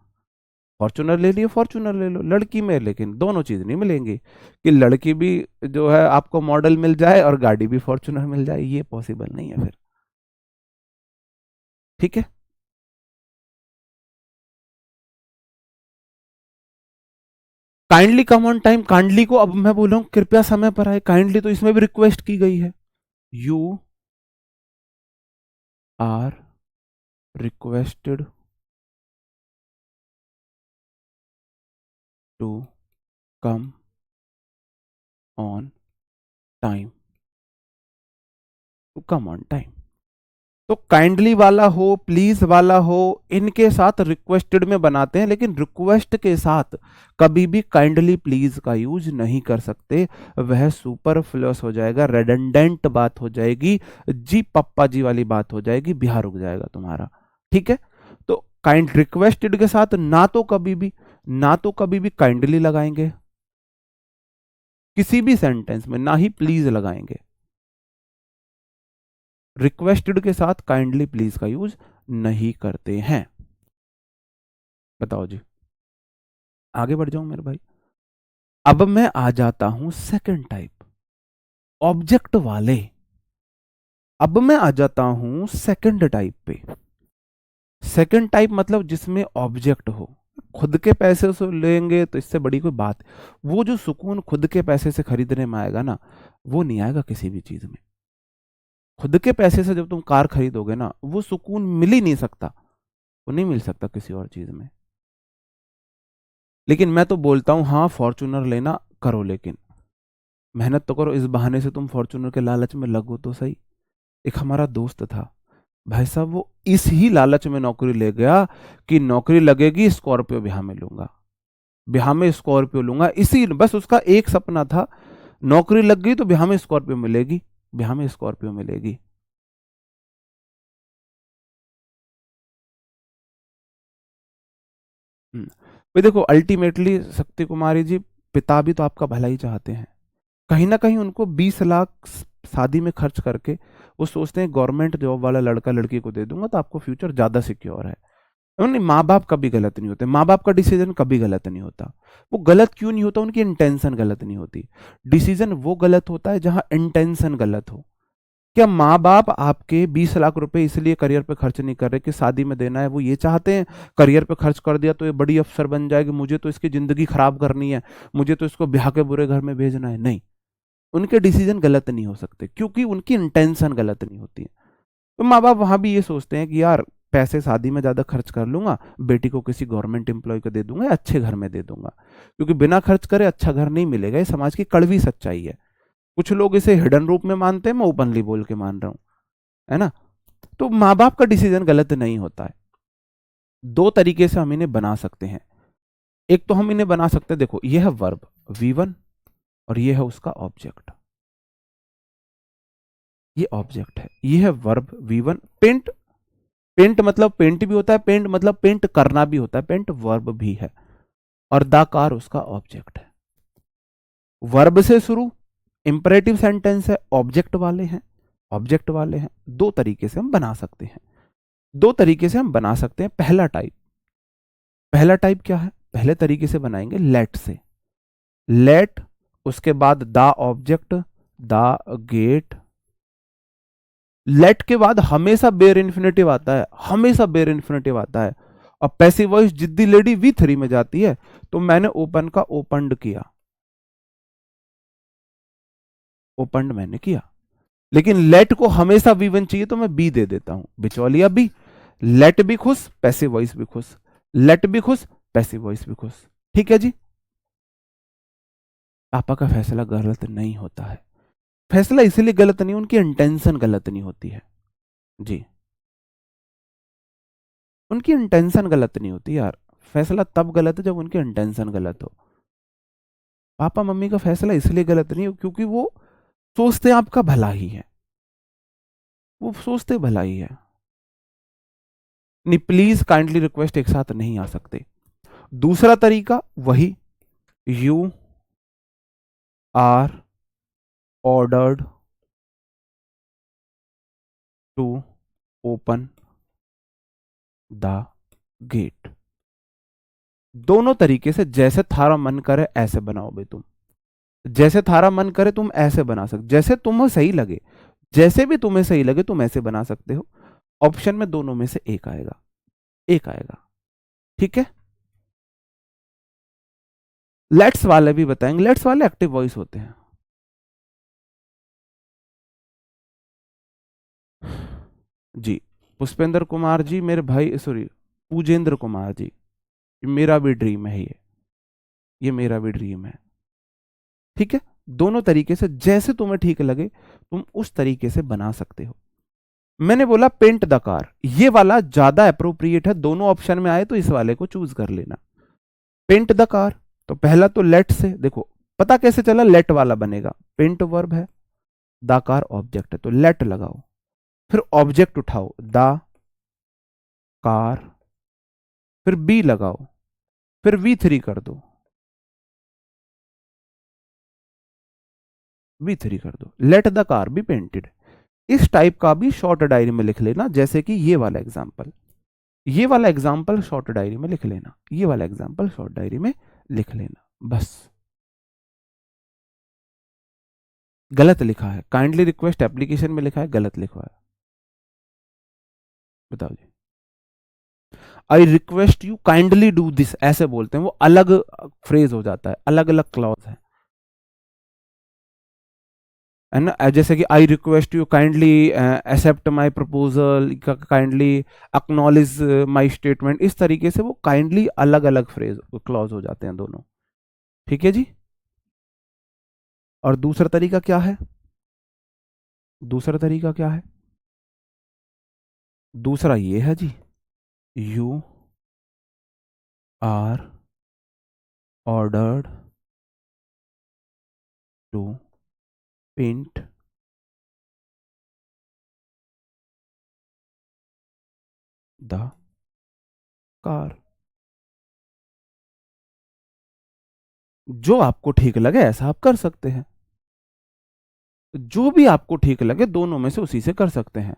फॉर्च्यूनर ले लियो, फॉर्च्यूनर ले लो, लड़की में लेकिन दोनों चीज नहीं मिलेंगी, कि लड़की भी जो है आपको मॉडल मिल जाए और गाड़ी भी फॉर्च्यूनर मिल जाए, ये पॉसिबल नहीं है फिर। ठीक है। Kindly come on time, kindly को अब मैं बोल रहा हूं कृपया समय पर आए, काइंडली तो इसमें भी रिक्वेस्ट की गई है। You are requested to come on time, to come on time. तो काइंडली वाला हो, प्लीज वाला हो, इनके साथ रिक्वेस्टेड में बनाते हैं, लेकिन रिक्वेस्ट के साथ कभी भी काइंडली प्लीज का यूज नहीं कर सकते, वह सुपरफ्लुअस हो जाएगा, रेडंडेंट बात हो जाएगी, जी पप्पा जी वाली बात हो जाएगी, बिहार रुक जाएगा तुम्हारा। ठीक है। तो काइंड रिक्वेस्टेड के साथ ना तो कभी भी काइंडली लगाएंगे किसी भी सेंटेंस में, ना ही प्लीज लगाएंगे। रिक्वेस्टेड के साथ काइंडली प्लीज का यूज नहीं करते हैं। बताओ जी, आगे बढ़ जाऊं मेरे भाई। अब मैं आ जाता हूं सेकंड टाइप, ऑब्जेक्ट वाले। अब मैं आ जाता हूं सेकंड टाइप पे। सेकंड टाइप मतलब जिसमें ऑब्जेक्ट हो। खुद के पैसे से लेंगे तो इससे बड़ी कोई बात, वो जो सुकून खुद के पैसे से खरीदने में आएगा ना, वो नहीं आएगा किसी भी चीज में। खुद के पैसे से जब तुम कार खरीदोगे ना, वो सुकून मिल ही नहीं सकता, वो नहीं मिल सकता किसी और चीज में। लेकिन मैं तो बोलता हूं हाँ फॉर्चूनर लेना करो, लेकिन मेहनत तो करो, इस बहाने से तुम फॉर्चूनर के लालच में लगो तो सही। एक हमारा दोस्त था भाई साहब, वो इस ही लालच में नौकरी ले गया कि नौकरी लगेगी स्कॉर्पियो ब्याह में लूंगा, ब्याह में स्कॉर्पियो लूंगा, इसी बस उसका एक सपना था, नौकरी लग गई तो ब्याह में स्कॉर्पियो मिलेगी, ब्याह में स्कॉर्पियो मिलेगी। भाई देखो अल्टीमेटली शक्ति कुमारी जी, पिता भी तो आपका भला ही चाहते हैं। कहीं ना कहीं उनको 20 लाख शादी में खर्च करके वो सोचते हैं गवर्नमेंट जॉब वाला लड़का लड़की को दे दूंगा तो आपको फ्यूचर ज्यादा सिक्योर है। नहीं, माँ बाप कभी गलत नहीं होते, माँ बाप का डिसीजन कभी गलत नहीं होता। वो गलत क्यों नहीं होता, उनकी इंटेंशन गलत नहीं होती। डिसीजन वो गलत होता है जहां इंटेंशन गलत हो। क्या माँ बाप आपके 20 लाख रुपए इसलिए करियर पे खर्च नहीं कर रहे कि शादी में देना है, वो ये चाहते हैं करियर पे खर्च कर दिया तो ये बड़ी अफसर बन जाएगी, मुझे तो इसकी जिंदगी खराब करनी है, मुझे तो इसको ब्याह के बुरे घर में भेजना है? नहीं, उनके डिसीजन गलत नहीं हो सकते क्योंकि उनकी इंटेंशन गलत नहीं होती है। तो माँ बाप वहां भी ये सोचते हैं कि यार पैसे शादी में ज्यादा खर्च कर लूंगा, बेटी को किसी गवर्नमेंट एम्प्लॉय को दे दूंगा या अच्छे घर में दे दूंगा, क्योंकि बिना खर्च करे अच्छा घर नहीं मिलेगा, ये समाज की कड़वी सच्चाई है। कुछ लोग इसे हिडन रूप में मानते हैं, मैं ओपनली बोल के मान रहा हूं, है ना। तो माँ बाप का डिसीजन गलत नहीं होता है। दो तरीके से हम इन्हें बना सकते हैं। एक तो हम इन्हें बना सकते हैं, देखो ये है वर्ब V1 और ये है उसका ऑब्जेक्ट, ये ऑब्जेक्ट है, ये है वर्ब V1। पेंट, पेंट मतलब पेंट भी होता है, पेंट मतलब पेंट करना भी होता है, पेंट वर्ब भी है, और द कार उसका ऑब्जेक्ट है। वर्ब से शुरू, इंपरेटिव सेंटेंस है, ऑब्जेक्ट वाले हैं, ऑब्जेक्ट वाले हैं। दो तरीके से हम बना सकते हैं, दो तरीके से हम बना सकते हैं। पहला टाइप, पहला टाइप क्या है, पहले तरीके से बनाएंगे लेट से। लेट, उसके बाद the object, the gate. Let के बाद हमेशा बेयर इन्फिनेटिव आता है, हमेशा बेयर इन्फिनेटिव आता है। और पैसिव वॉइस जिद्दी लेडी V3 में जाती है, तो मैंने ओपन का ओपनड किया, ओपनड मैंने किया। लेकिन लेट को हमेशा V1 चाहिए तो मैं बी दे देता हूं, बिचौलिया बी। लेट भी खुश, पैसिव वॉइस भी खुश, लेट भी खुश, पैसिव वॉइस भी खुश। ठीक है जी। पापा का फैसला गलत नहीं होता है, फैसला इसलिए गलत नहीं, उनकी इंटेंशन गलत नहीं होती है जी, उनकी इंटेंशन गलत नहीं होती यार। फैसला तब गलत है जब उनकी इंटेंशन गलत हो। पापा मम्मी का फैसला इसलिए गलत नहीं हो क्योंकि वो सोचते आपका भला ही है, वो सोचते भला ही है। नहीं, प्लीज काइंडली रिक्वेस्ट एक साथ नहीं आ सकते। दूसरा तरीका वही, you are ordered to open the gate. दोनों तरीके से, जैसे थारा मन करे ऐसे बनाओ भाई तुम, जैसे थारा मन करे तुम ऐसे बना सकते, जैसे तुम्हें सही लगे, जैसे भी तुम्हें सही लगे तुम ऐसे बना सकते हो। ऑप्शन में दोनों में से एक आएगा, एक आएगा। ठीक है, लेट्स वाले भी बताएंगे, लेट्स वाले एक्टिव वॉइस होते हैं। जी, पुष्पेंद्र कुमार जी मेरे भाई, सॉरी पूजेंद्र कुमार जी, मेरा भी ड्रीम है ये मेरा भी ड्रीम है। ठीक है, दोनों तरीके से जैसे तुम्हें ठीक लगे तुम उस तरीके से बना सकते हो। मैंने बोला पेंट द कार, ये वाला ज्यादा अप्रोप्रिएट है, दोनों ऑप्शन में आए तो इस वाले को चूज कर लेना। पेंट द कार, तो पहला तो लेट से देखो, पता कैसे चला लेट वाला बनेगा, पेंट वर्ब है, द कार ऑब्जेक्ट है, तो लेट लगाओ, फिर ऑब्जेक्ट उठाओ द कार, फिर बी लगाओ, फिर V3 कर दो, V3 कर दो, let the car be painted. इस टाइप का भी शॉर्ट डायरी में लिख लेना, जैसे कि ये वाला एग्जाम्पल, ये वाला एग्जाम्पल शॉर्ट डायरी में लिख लेना, ये वाला एग्जाम्पल शॉर्ट डायरी में लिख लेना, बस। गलत लिखा है, काइंडली रिक्वेस्ट एप्लीकेशन में लिखा है, गलत लिखा है, बताओ जी। I request you kindly do this ऐसे बोलते हैं, वो अलग फ्रेज हो जाता है, अलग अलग क्लॉज है ना। जैसे कि I request you kindly accept my proposal, kindly acknowledge my statement, इस तरीके से वो काइंडली अलग अलग फ्रेज क्लॉज हो जाते हैं दोनों। ठीक है जी। और दूसरा तरीका क्या है, दूसरा तरीका क्या है, दूसरा ये है जी, you are ordered to paint the car. जो आपको ठीक लगे ऐसा आप कर सकते हैं, जो भी आपको ठीक लगे दोनों में से उसी से कर सकते हैं।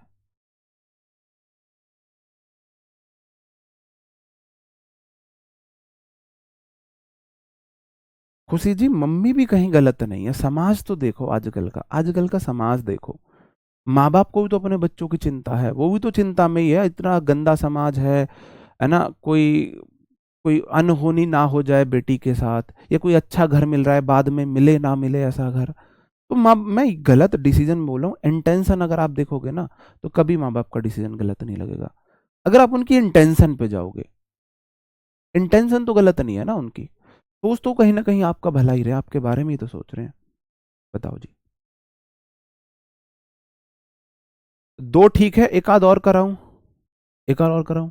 खुशी जी मम्मी भी कहीं गलत नहीं है, समाज तो देखो आजकल का, आजकल का समाज देखो, माँ बाप को भी तो अपने बच्चों की चिंता है, वो भी तो चिंता में ही है, इतना गंदा समाज है ना। कोई कोई अनहोनी ना हो जाए बेटी के साथ, या कोई अच्छा घर मिल रहा है बाद में मिले ना मिले ऐसा घर, तो माँ, मैं गलत डिसीजन बोल रहा हूँ, इंटेंशन अगर आप देखोगे ना तो कभी माँ बाप का डिसीजन गलत नहीं लगेगा, अगर आप उनकी इंटेंशन पे जाओगे। इंटेंशन तो गलत नहीं है ना उनकी, सोच तो कहीं ना कहीं आपका भला ही रहे, आपके बारे में ही तो सोच रहे हैं। बताओ जी, दो ठीक है, एक आध और कराऊं, एक आध और कराऊं,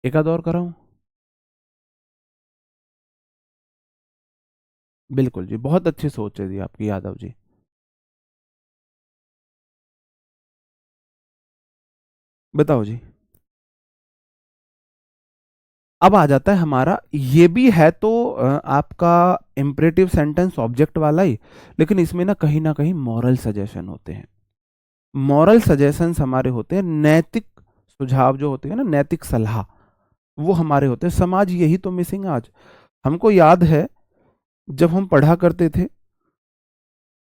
एक आध और कराऊं। बिल्कुल जी, बहुत अच्छी सोच है जी आपकी यादव जी। बताओ जी। अब आ जाता है हमारा, ये भी है तो आपका इम्परेटिव सेंटेंस ऑब्जेक्ट वाला ही, लेकिन इसमें ना कहीं मॉरल सजेशन होते हैं। मॉरल सजेशंस हमारे होते हैं, नैतिक सुझाव जो होते हैं ना, नैतिक सलाह, वो हमारे होते हैं। समाज यही तो मिसिंग है आज। हमको याद है जब हम पढ़ा करते थे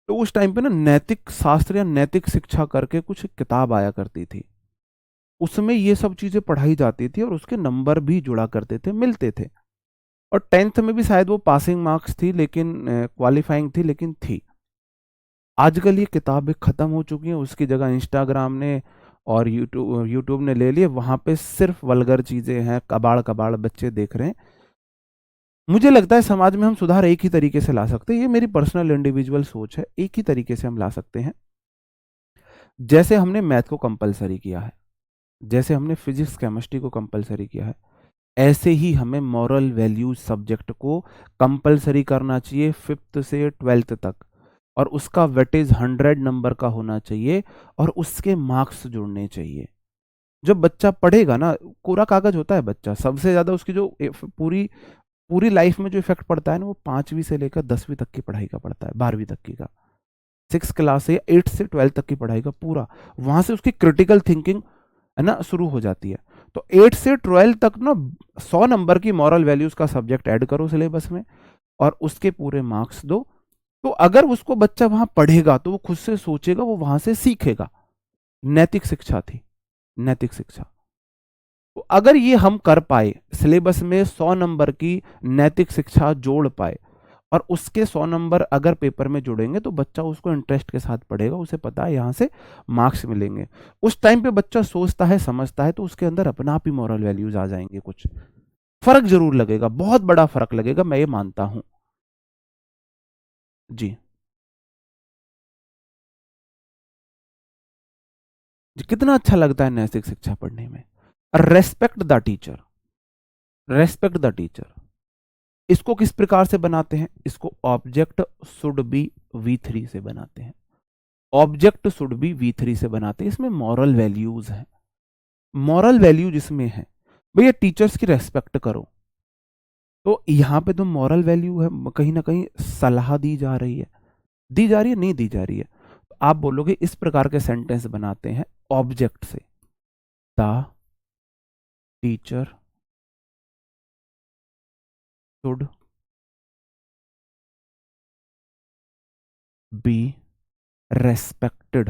तो उस टाइम पे ना नैतिक शास्त्र या नैतिक शिक्षा करके कुछ किताब आया करती थी, उसमें ये सब चीजें पढ़ाई जाती थी और उसके नंबर भी जुड़ा करते थे, मिलते थे। और 10th में भी शायद वो पासिंग मार्क्स थी, लेकिन क्वालिफाइंग थी, लेकिन थी। आजकल ये किताबें खत्म हो चुकी हैं, उसकी जगह इंस्टाग्राम ने और यूट्यूब ने ले लिए, वहां पे सिर्फ वल्गर चीजें हैं, कबाड़ कबाड़ बच्चे देख रहे हैं। मुझे लगता है समाज में हम सुधार एक ही तरीके से ला सकते हैं, ये मेरी पर्सनल इंडिविजुअल सोच है, एक ही तरीके से हम ला सकते हैं। जैसे हमने मैथ को कंपलसरी किया है, जैसे हमने फिजिक्स केमिस्ट्री को कंपलसरी किया है, ऐसे ही हमें मॉरल वैल्यूज सब्जेक्ट को कंपलसरी करना चाहिए 5th से 12th तक। और उसका वेटेज 100 नंबर का होना चाहिए और उसके मार्क्स जुड़ने चाहिए। जब बच्चा पढ़ेगा ना, कोरा कागज होता है बच्चा, सबसे ज्यादा उसकी जो पूरी पूरी लाइफ में जो इफेक्ट पड़ता है ना, वो 5वीं से लेकर 10वीं तक की पढ़ाई का पड़ता है, 12वीं तक की का, 6 क्लास से या 8 से 12 तक की पढ़ाई का पूरा, वहां से उसकी क्रिटिकल थिंकिंग है ना शुरू हो जाती है। तो 8 से 12 तक ना 100 नंबर की मॉरल वैल्यूज का सब्जेक्ट ऐड करो सिलेबस में और उसके पूरे मार्क्स दो। तो अगर उसको बच्चा वहां पढ़ेगा तो वो खुद से सोचेगा, वो वहां से सीखेगा। नैतिक शिक्षा थी, नैतिक शिक्षा। तो अगर ये हम कर पाए, सिलेबस में 100 नंबर की नैतिक शिक्षा जोड़ पाए और उसके 100 नंबर अगर पेपर में जुड़ेंगे तो बच्चा उसको इंटरेस्ट के साथ पढ़ेगा, उसे पता है यहां से मार्क्स मिलेंगे। उस टाइम पे बच्चा सोचता है, समझता है, तो उसके अंदर अपना आप ही मॉरल वैल्यूज आ जाएंगे। कुछ फर्क जरूर लगेगा, बहुत बड़ा फर्क लगेगा, मैं ये मानता हूं। जी, जी कितना अच्छा लगता है नैतिक शिक्षा पढ़ने में। Respect the teacher, respect the teacher, इसको किस प्रकार से बनाते हैं? इसको ऑब्जेक्ट शुड बी V3 से बनाते हैं। ऑब्जेक्ट शुड बी V3 से बनाते हैं। इसमें मॉरल वैल्यूज है, मॉरल वैल्यू जिसमें है, भैया टीचर्स की रेस्पेक्ट करो। तो यहां पे तो मॉरल वैल्यू है, कहीं ना कहीं सलाह दी जा रही है, दी जा रही है, नहीं दी जा रही है। तो आप बोलोगे, इस प्रकार के सेंटेंस बनाते हैं ऑब्जेक्ट से, the teacher should be respected.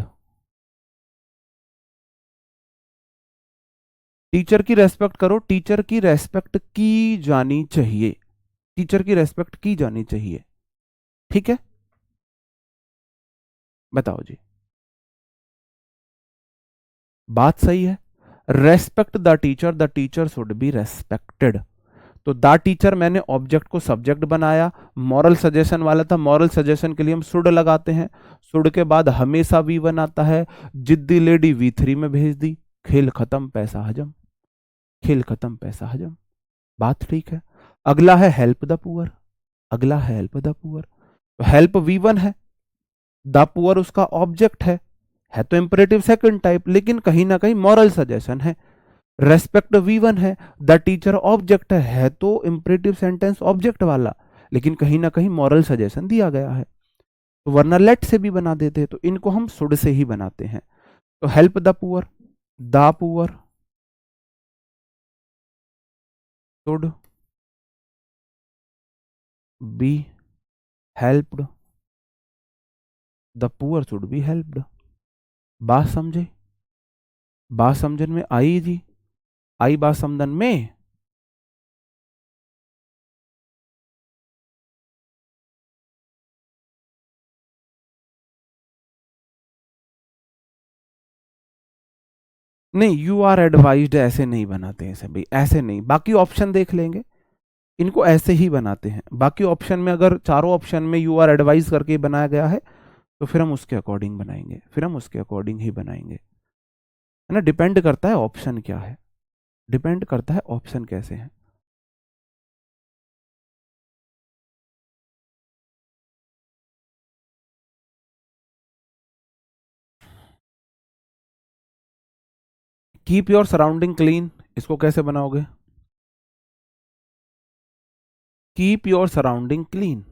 Teacher की रेस्पेक्ट करो, टीचर की रेस्पेक्ट की जानी चाहिए, टीचर की रेस्पेक्ट की जानी चाहिए। ठीक है, बताओ जी। बात सही है। Respect the teacher should be respected. तो द टीचर मैंने ऑब्जेक्ट को सब्जेक्ट बनाया, मॉरल सजेशन वाला था, मॉरल सजेशन के लिए हम शुड लगाते हैं। शुड के बाद हमेशा V1 आता है। जिद्दी लेडी V3 में भेज दी। खेल खत्म पैसा हजम, खेल खत्म पैसा हजम। बात ठीक है। अगला है हेल्प द पुअर, अगला है हेल्प द पुअर। तो हेल्प V1 है, द पुअर उसका ऑब्जेक्ट है तो इंपरेटिव सेकंड टाइप, लेकिन कहीं ना कहीं मॉरल सजेशन है। रेस्पेक्ट V1 है, द टीचर ऑब्जेक्ट है तो इंपरेटिव सेंटेंस ऑब्जेक्ट वाला, लेकिन कहीं ना कहीं मॉरल सजेशन दिया गया है। तो वरना लेट से भी बना देते हैं, तो इनको हम शुड से ही बनाते हैं। तो help the poor should be helped, the poor should be helped. बात समझे? बात समझन में आई जी? आई बात समझन में? नहीं, यू आर एडवाइज्ड ऐसे नहीं बनाते हैं सब भाई, ऐसे नहीं। बाकी ऑप्शन देख लेंगे, इनको ऐसे ही बनाते हैं। बाकी ऑप्शन में अगर चारों ऑप्शन में यू आर एडवाइज करके बनाया गया है तो फिर हम उसके अकॉर्डिंग बनाएंगे, फिर हम उसके अकॉर्डिंग ही बनाएंगे, है ना। डिपेंड करता है ऑप्शन क्या है, डिपेंड करता है ऑप्शन कैसे है। कीप योर सराउंडिंग क्लीन, इसको कैसे बनाओगे? कीप योर सराउंडिंग क्लीन,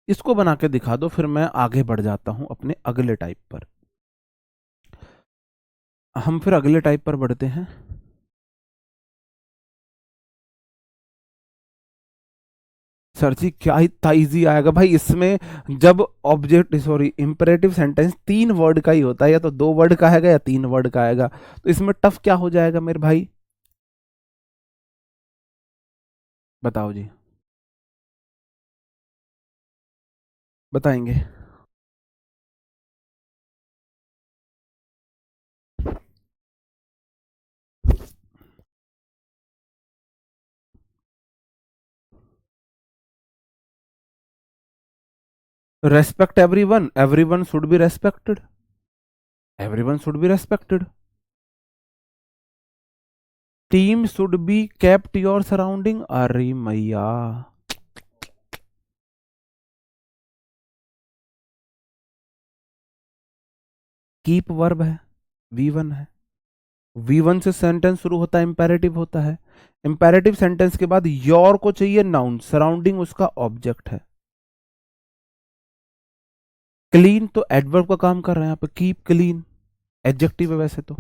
इसको बना के दिखा दो, फिर मैं आगे बढ़ जाता हूं अपने अगले टाइप पर। हम फिर अगले टाइप पर बढ़ते हैं। सर जी क्या इतना इजी आएगा भाई इसमें? जब object, sorry, imperative sentence 3 word का ही होता है, या तो 2 वर्ड का आएगा या 3 वर्ड का आएगा, तो इसमें टफ क्या हो जाएगा मेरे भाई? बताओ जी, बताएंगे। Respect everyone, everyone should be respected, everyone should be respected. Team should be kept your surrounding, अरे मैया, कीप वर्ब है, V1 है, V1 से सेंटेंस शुरू होता है, इंपेरेटिव होता है। इंपेरेटिव सेंटेंस के बाद योर को चाहिए नाउन, सराउंडिंग उसका ऑब्जेक्ट है। क्लीन तो एडवर्ब का काम कर रहा है यहाँ पे, कीप क्लीन एडजेक्टिव है वैसे तो।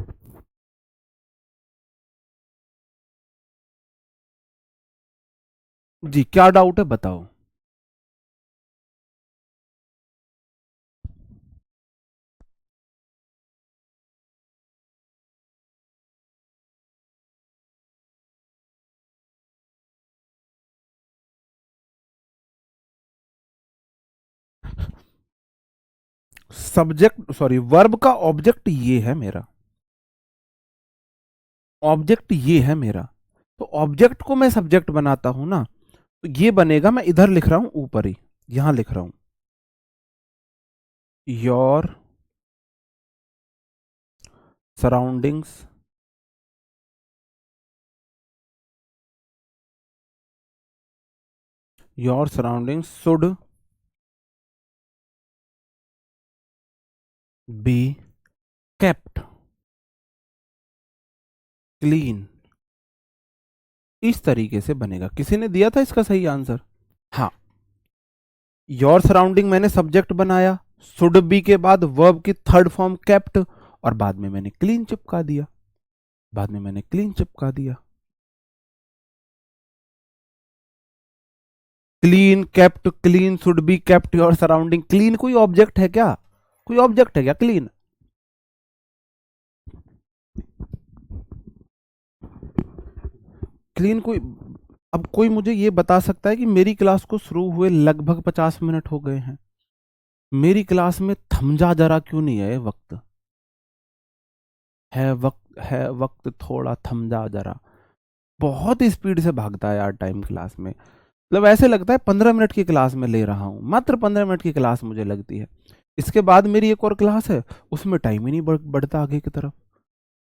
जी क्या डाउट है बताओ। सब्जेक्ट सॉरी वर्ब का ऑब्जेक्ट ये है मेरा, ऑब्जेक्ट ये है मेरा, तो ऑब्जेक्ट को मैं सब्जेक्ट बनाता हूं ना, तो ये बनेगा, मैं इधर लिख रहा हूं ऊपर ही, यहां लिख रहा हूं your surroundings your surroundings should be kept clean. इस तरीके से बनेगा। किसी ने दिया था इसका सही आंसर? हाँ, योर सराउंडिंग मैंने सब्जेक्ट बनाया, शुड बी के बाद वर्ब की थर्ड फॉर्म केप्ट, और बाद में मैंने क्लीन चिपका दिया, बाद में मैंने क्लीन चिपका दिया। Clean kept, clean should be kept your surrounding. Clean कोई ऑब्जेक्ट है क्या? कोई ऑब्जेक्ट है क्या क्लीन? क्लीन कोई, अब कोई मुझे ये बता सकता है कि मेरी क्लास को शुरू हुए लगभग 50 मिनट हो गए हैं, मेरी क्लास में थम जा जरा क्यों नहीं है वक्त? है वक्त, है वक्त, थोड़ा थम जा जरा। बहुत स्पीड से भागता है यार टाइम क्लास में, मतलब ऐसे लगता है 15 मिनट की क्लास में ले रहा हूँ, मात्र 15 मिनट की क्लास मुझे लगती है। इसके बाद मेरी एक और क्लास है, उसमें टाइम ही नहीं बढ़ता आगे की तरफ।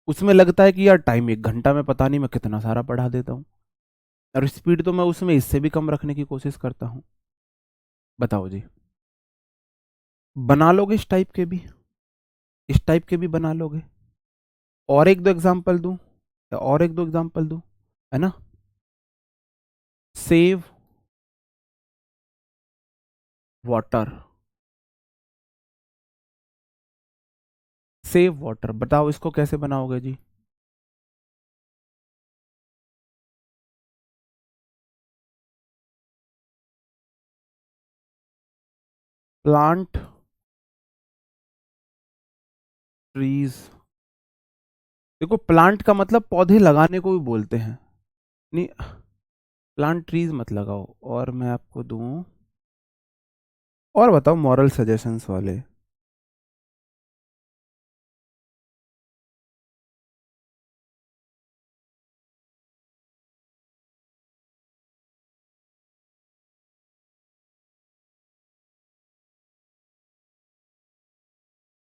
उसमें लगता है कि यार टाइम 1 घंटा में पता नहीं मैं कितना सारा पढ़ा देता हूँ, और स्पीड तो मैं उसमें इससे भी कम रखने की कोशिश करता हूँ। बताओ जी, बना लोगे इस टाइप के भी? इस टाइप के भी बना लोगे? और एक दो एग्जाम्पल दूं, या और एक दो एग्जाम्पल दूं, है ना? सेव वाटर, सेव वाटर, बताओ इसको कैसे बनाओगे जी? प्लांट ट्रीज, देखो प्लांट का मतलब पौधे लगाने को भी बोलते हैं, नहीं, प्लांट ट्रीज मत लगाओ। और मैं आपको दूं, और बताओ मॉरल सजेशंस वाले।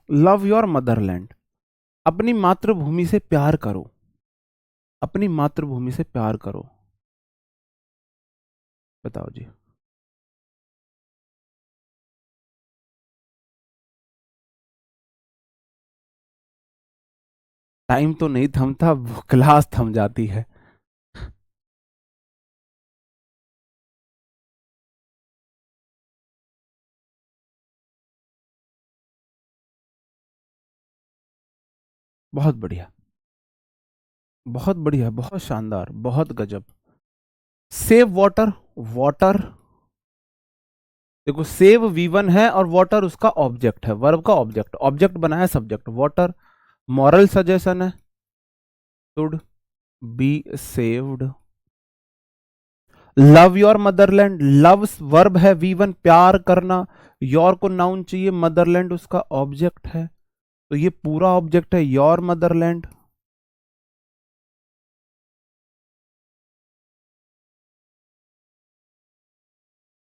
लव योर मदरलैंड, अपनी मातृभूमि से प्यार करो, अपनी मातृभूमि से प्यार करो। बताओ जी। टाइम तो नहीं थमता, वो क्लास थम जाती है। बहुत बढ़िया, बहुत बढ़िया, बहुत शानदार, बहुत गजब। सेव वाटर, वाटर, देखो सेव V1 है और वाटर उसका ऑब्जेक्ट है, वर्ब का ऑब्जेक्ट, ऑब्जेक्ट बनाया सब्जेक्ट वाटर। मॉरल सजेशन है should be saved. Love your Motherland, love verb है, V1 प्यार करना, योर को नाउन चाहिए, मदरलैंड उसका ऑब्जेक्ट है, तो ये पूरा ऑब्जेक्ट है your motherland.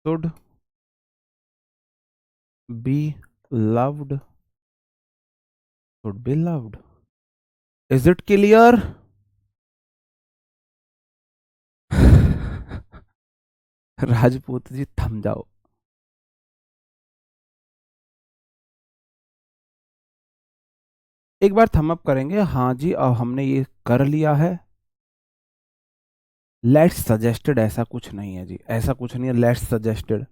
Should be loved, should be loved. Is it clear? Rajput ji थम जाओ। एक बार थम अप करेंगे। हाँ जी, अब हमने ये कर लिया है। लेट्स सजेस्टेड ऐसा कुछ नहीं है जी, ऐसा कुछ नहीं है लेट्स सजेस्टेड।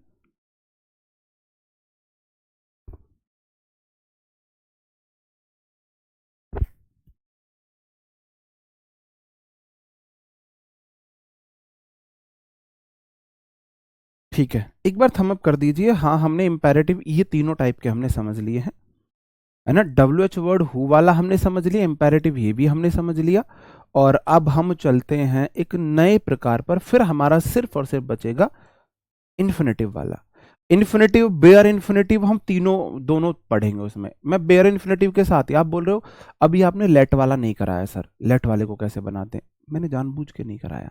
ठीक है, एक बार थम अप कर दीजिए। हाँ, हमने इंपेरेटिव ये तीनों टाइप के हमने समझ लिए हैं, है ना। WH वर्ड हु वाला हमने समझ लिया, इंपेरेटिव ये भी हमने समझ लिया। और अब हम चलते हैं एक नए प्रकार पर, फिर हमारा सिर्फ और सिर्फ बचेगा इन्फिनेटिव वाला। इन्फिनेटिव, बेयर इन्फिनेटिव, हम तीनों दोनों पढ़ेंगे उसमें। मैं बेयर इन्फिनेटिव के साथ ही, आप बोल रहे हो अभी आपने लेट वाला नहीं कराया सर, लेट वाले को कैसे बनाते हैं? मैंने जानबूझ के नहीं कराया,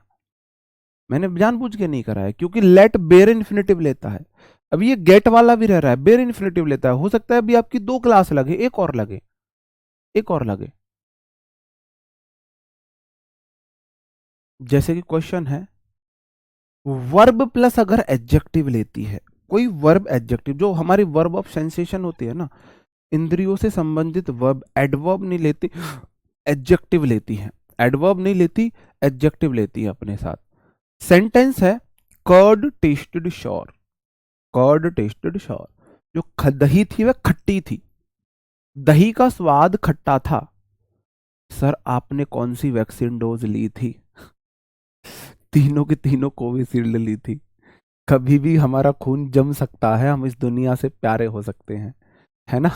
मैंने जानबूझ के नहीं कराया, क्योंकि लेट बेयर इन्फिनेटिव लेता है। अभी ये गेट वाला भी रह रहा है, बेयर इन्फिनेटिव लेता है। हो सकता है अभी आपकी 2 क्लास लगे, एक और लगे, एक और लगे। जैसे कि क्वेश्चन है, वर्ब प्लस अगर एडजेक्टिव लेती है कोई, वर्ब एडजेक्टिव, जो हमारी वर्ब ऑफ सेंसेशन होती है ना, इंद्रियों से संबंधित वर्ब, एडवर्ब नहीं लेती, एडजेक्टिव लेती है। एडवर्ब नहीं लेती, एडजेक्टिव लेती है अपने साथ। सेंटेंस है curd tasted sour, curd tasted sour. जो दही थी वह खट्टी थी, दही का स्वाद खट्टा था। सर आपने कौन सी वैक्सीन डोज ली थी? तीनों की तीनों कोविशील्ड ली थी। कभी भी हमारा खून जम सकता है, हम इस दुनिया से प्यारे हो सकते हैं, है ना।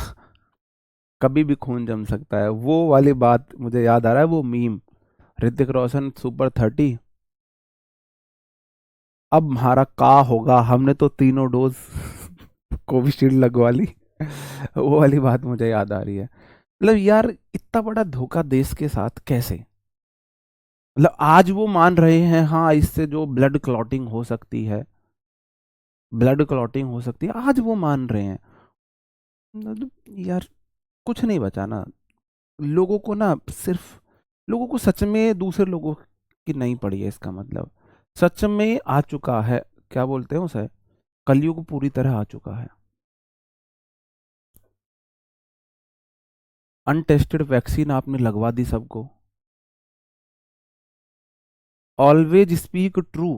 कभी भी खून जम सकता है। वो वाली बात मुझे याद आ रहा है, वो मीम, ऋतिक रोशन सुपर 30, अब हमारा का होगा, हमने तो तीनों डोज कोविशील्ड लगवा ली। वो वाली बात मुझे याद आ रही है। मतलब यार इतना बड़ा धोखा देश के साथ कैसे? मतलब आज वो मान रहे हैं हाँ इससे जो ब्लड क्लॉटिंग हो सकती है, ब्लड क्लॉटिंग हो सकती है, आज वो मान रहे हैं। मतलब यार कुछ नहीं बचा ना लोगों को ना, सिर्फ लोगों को सच में दूसरे लोगों की नहीं पड़ी है, इसका मतलब सच में आ चुका है। क्या बोलते हैं उसे, कलयुग पूरी तरह आ चुका है। अनटेस्टेड वैक्सीन आपने लगवा दी सबको। Always speak true,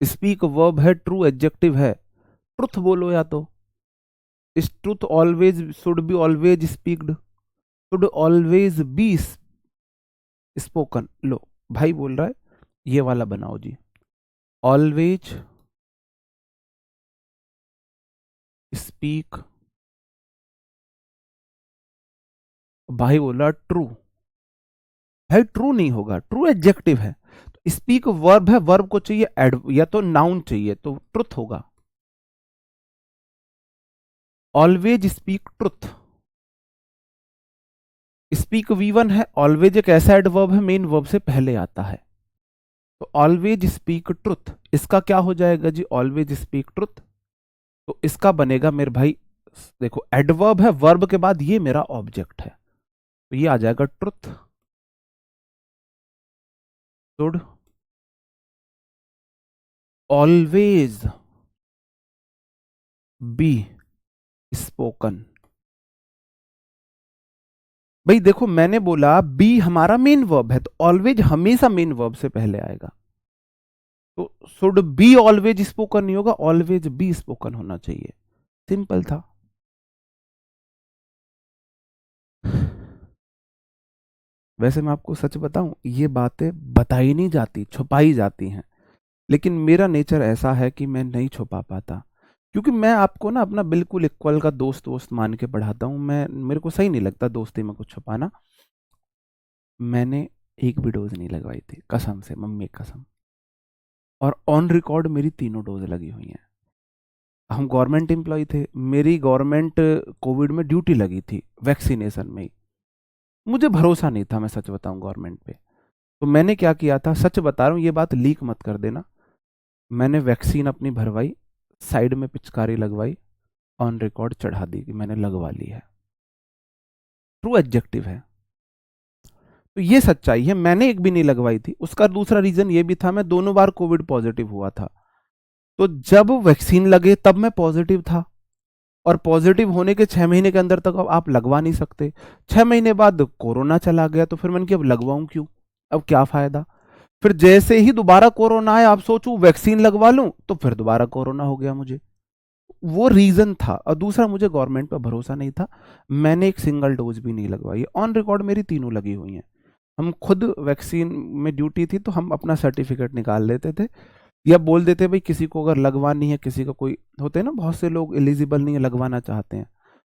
speak verb है, ट्रू एडजेक्टिव है। ट्रुथ बोलो या तो, इस truth always should be always speaked, should always be spoken. लो भाई बोल रहा है ये वाला बनाओ जी, ऑलवेज स्पीक, भाई बोल रहा ट्रू। भाई ट्रू नहीं होगा, ट्रू एडजेक्टिव है। तो स्पीक वर्ब है, वर्ब को चाहिए या तो नाउन चाहिए, तो ट्रुथ होगा। Always speak truth, speak V1 है, ऑलवेज एक ऐसा एडवर्ब है मेन वर्ब से पहले आता है। तो ऑलवेज स्पीक ट्रुथ, इसका क्या हो जाएगा जी, ऑलवेज स्पीक ट्रुथ। तो इसका बनेगा मेरे भाई, देखो एडवर्ब है, वर्ब के बाद ये मेरा ऑब्जेक्ट है, तो ये आ जाएगा truth should always be spoken. भाई देखो मैंने बोला बी हमारा मेन वर्ब है, तो ऑलवेज हमेशा मेन वर्ब से पहले आएगा। तो शुड बी ऑलवेज स्पोकन नहीं होगा, ऑलवेज बी स्पोकन होना चाहिए। सिंपल था। वैसे मैं आपको सच बताऊं, ये बातें बताई नहीं जाती, छुपाई जाती हैं, लेकिन मेरा नेचर ऐसा है कि मैं नहीं छुपा पाता, क्योंकि मैं आपको ना अपना बिल्कुल इक्वल का दोस्त वोस्त मान के पढ़ाता हूं। मैं, मेरे को सही नहीं लगता दोस्ती में कुछ छुपाना। मैंने एक भी डोज नहीं लगवाई थी, कसम से, मम्मी की कसम। और ऑन रिकॉर्ड मेरी तीनों डोज लगी हुई हैं। हम गवर्नमेंट एम्प्लॉय थे, मेरी गवर्नमेंट कोविड में ड्यूटी लगी थी वैक्सीनेशन में ही। मुझे भरोसा नहीं था, मैं सच बताऊं, गवर्नमेंट पे। तो मैंने क्या किया था, सच बता रहा हूँ, ये बात लीक मत कर देना। मैंने वैक्सीन अपनी भरवाई, साइड में पिचकारी लगवाई, ऑन रिकॉर्ड चढ़ा दी कि मैंने लगवा ली है। ट्रू एडजेक्टिव है। तो ये सच्चाई है, मैंने एक भी नहीं लगवाई थी। उसका दूसरा रीजन ये भी था, मैं दोनों बार कोविड पॉजिटिव हुआ था। तो जब वैक्सीन लगे तब मैं पॉजिटिव था, और पॉजिटिव होने के 6 महीने के अंदर तक अब आप लगवा नहीं सकते। 6 महीने बाद कोरोना चला गया, तो फिर मैंने कहा अब लगवाऊं क्यों, अब क्या फायदा। फिर जैसे ही दोबारा कोरोना आया, आप सोचूं वैक्सीन लगवा लूं, तो फिर दोबारा कोरोना हो गया मुझे। वो रीजन था। और दूसरा, मुझे गवर्नमेंट पर भरोसा नहीं था। मैंने एक सिंगल डोज भी नहीं लगवाई। ऑन रिकॉर्ड मेरी तीनों लगी हुई हैं। हम खुद वैक्सीन में ड्यूटी थी, तो हम अपना सर्टिफिकेट निकाल लेते थे, या बोल देते भाई किसी को अगर लगवानी है, किसी का कोई होते हैं ना, बहुत से लोग एलिजिबल नहीं है, लगवाना चाहते हैं,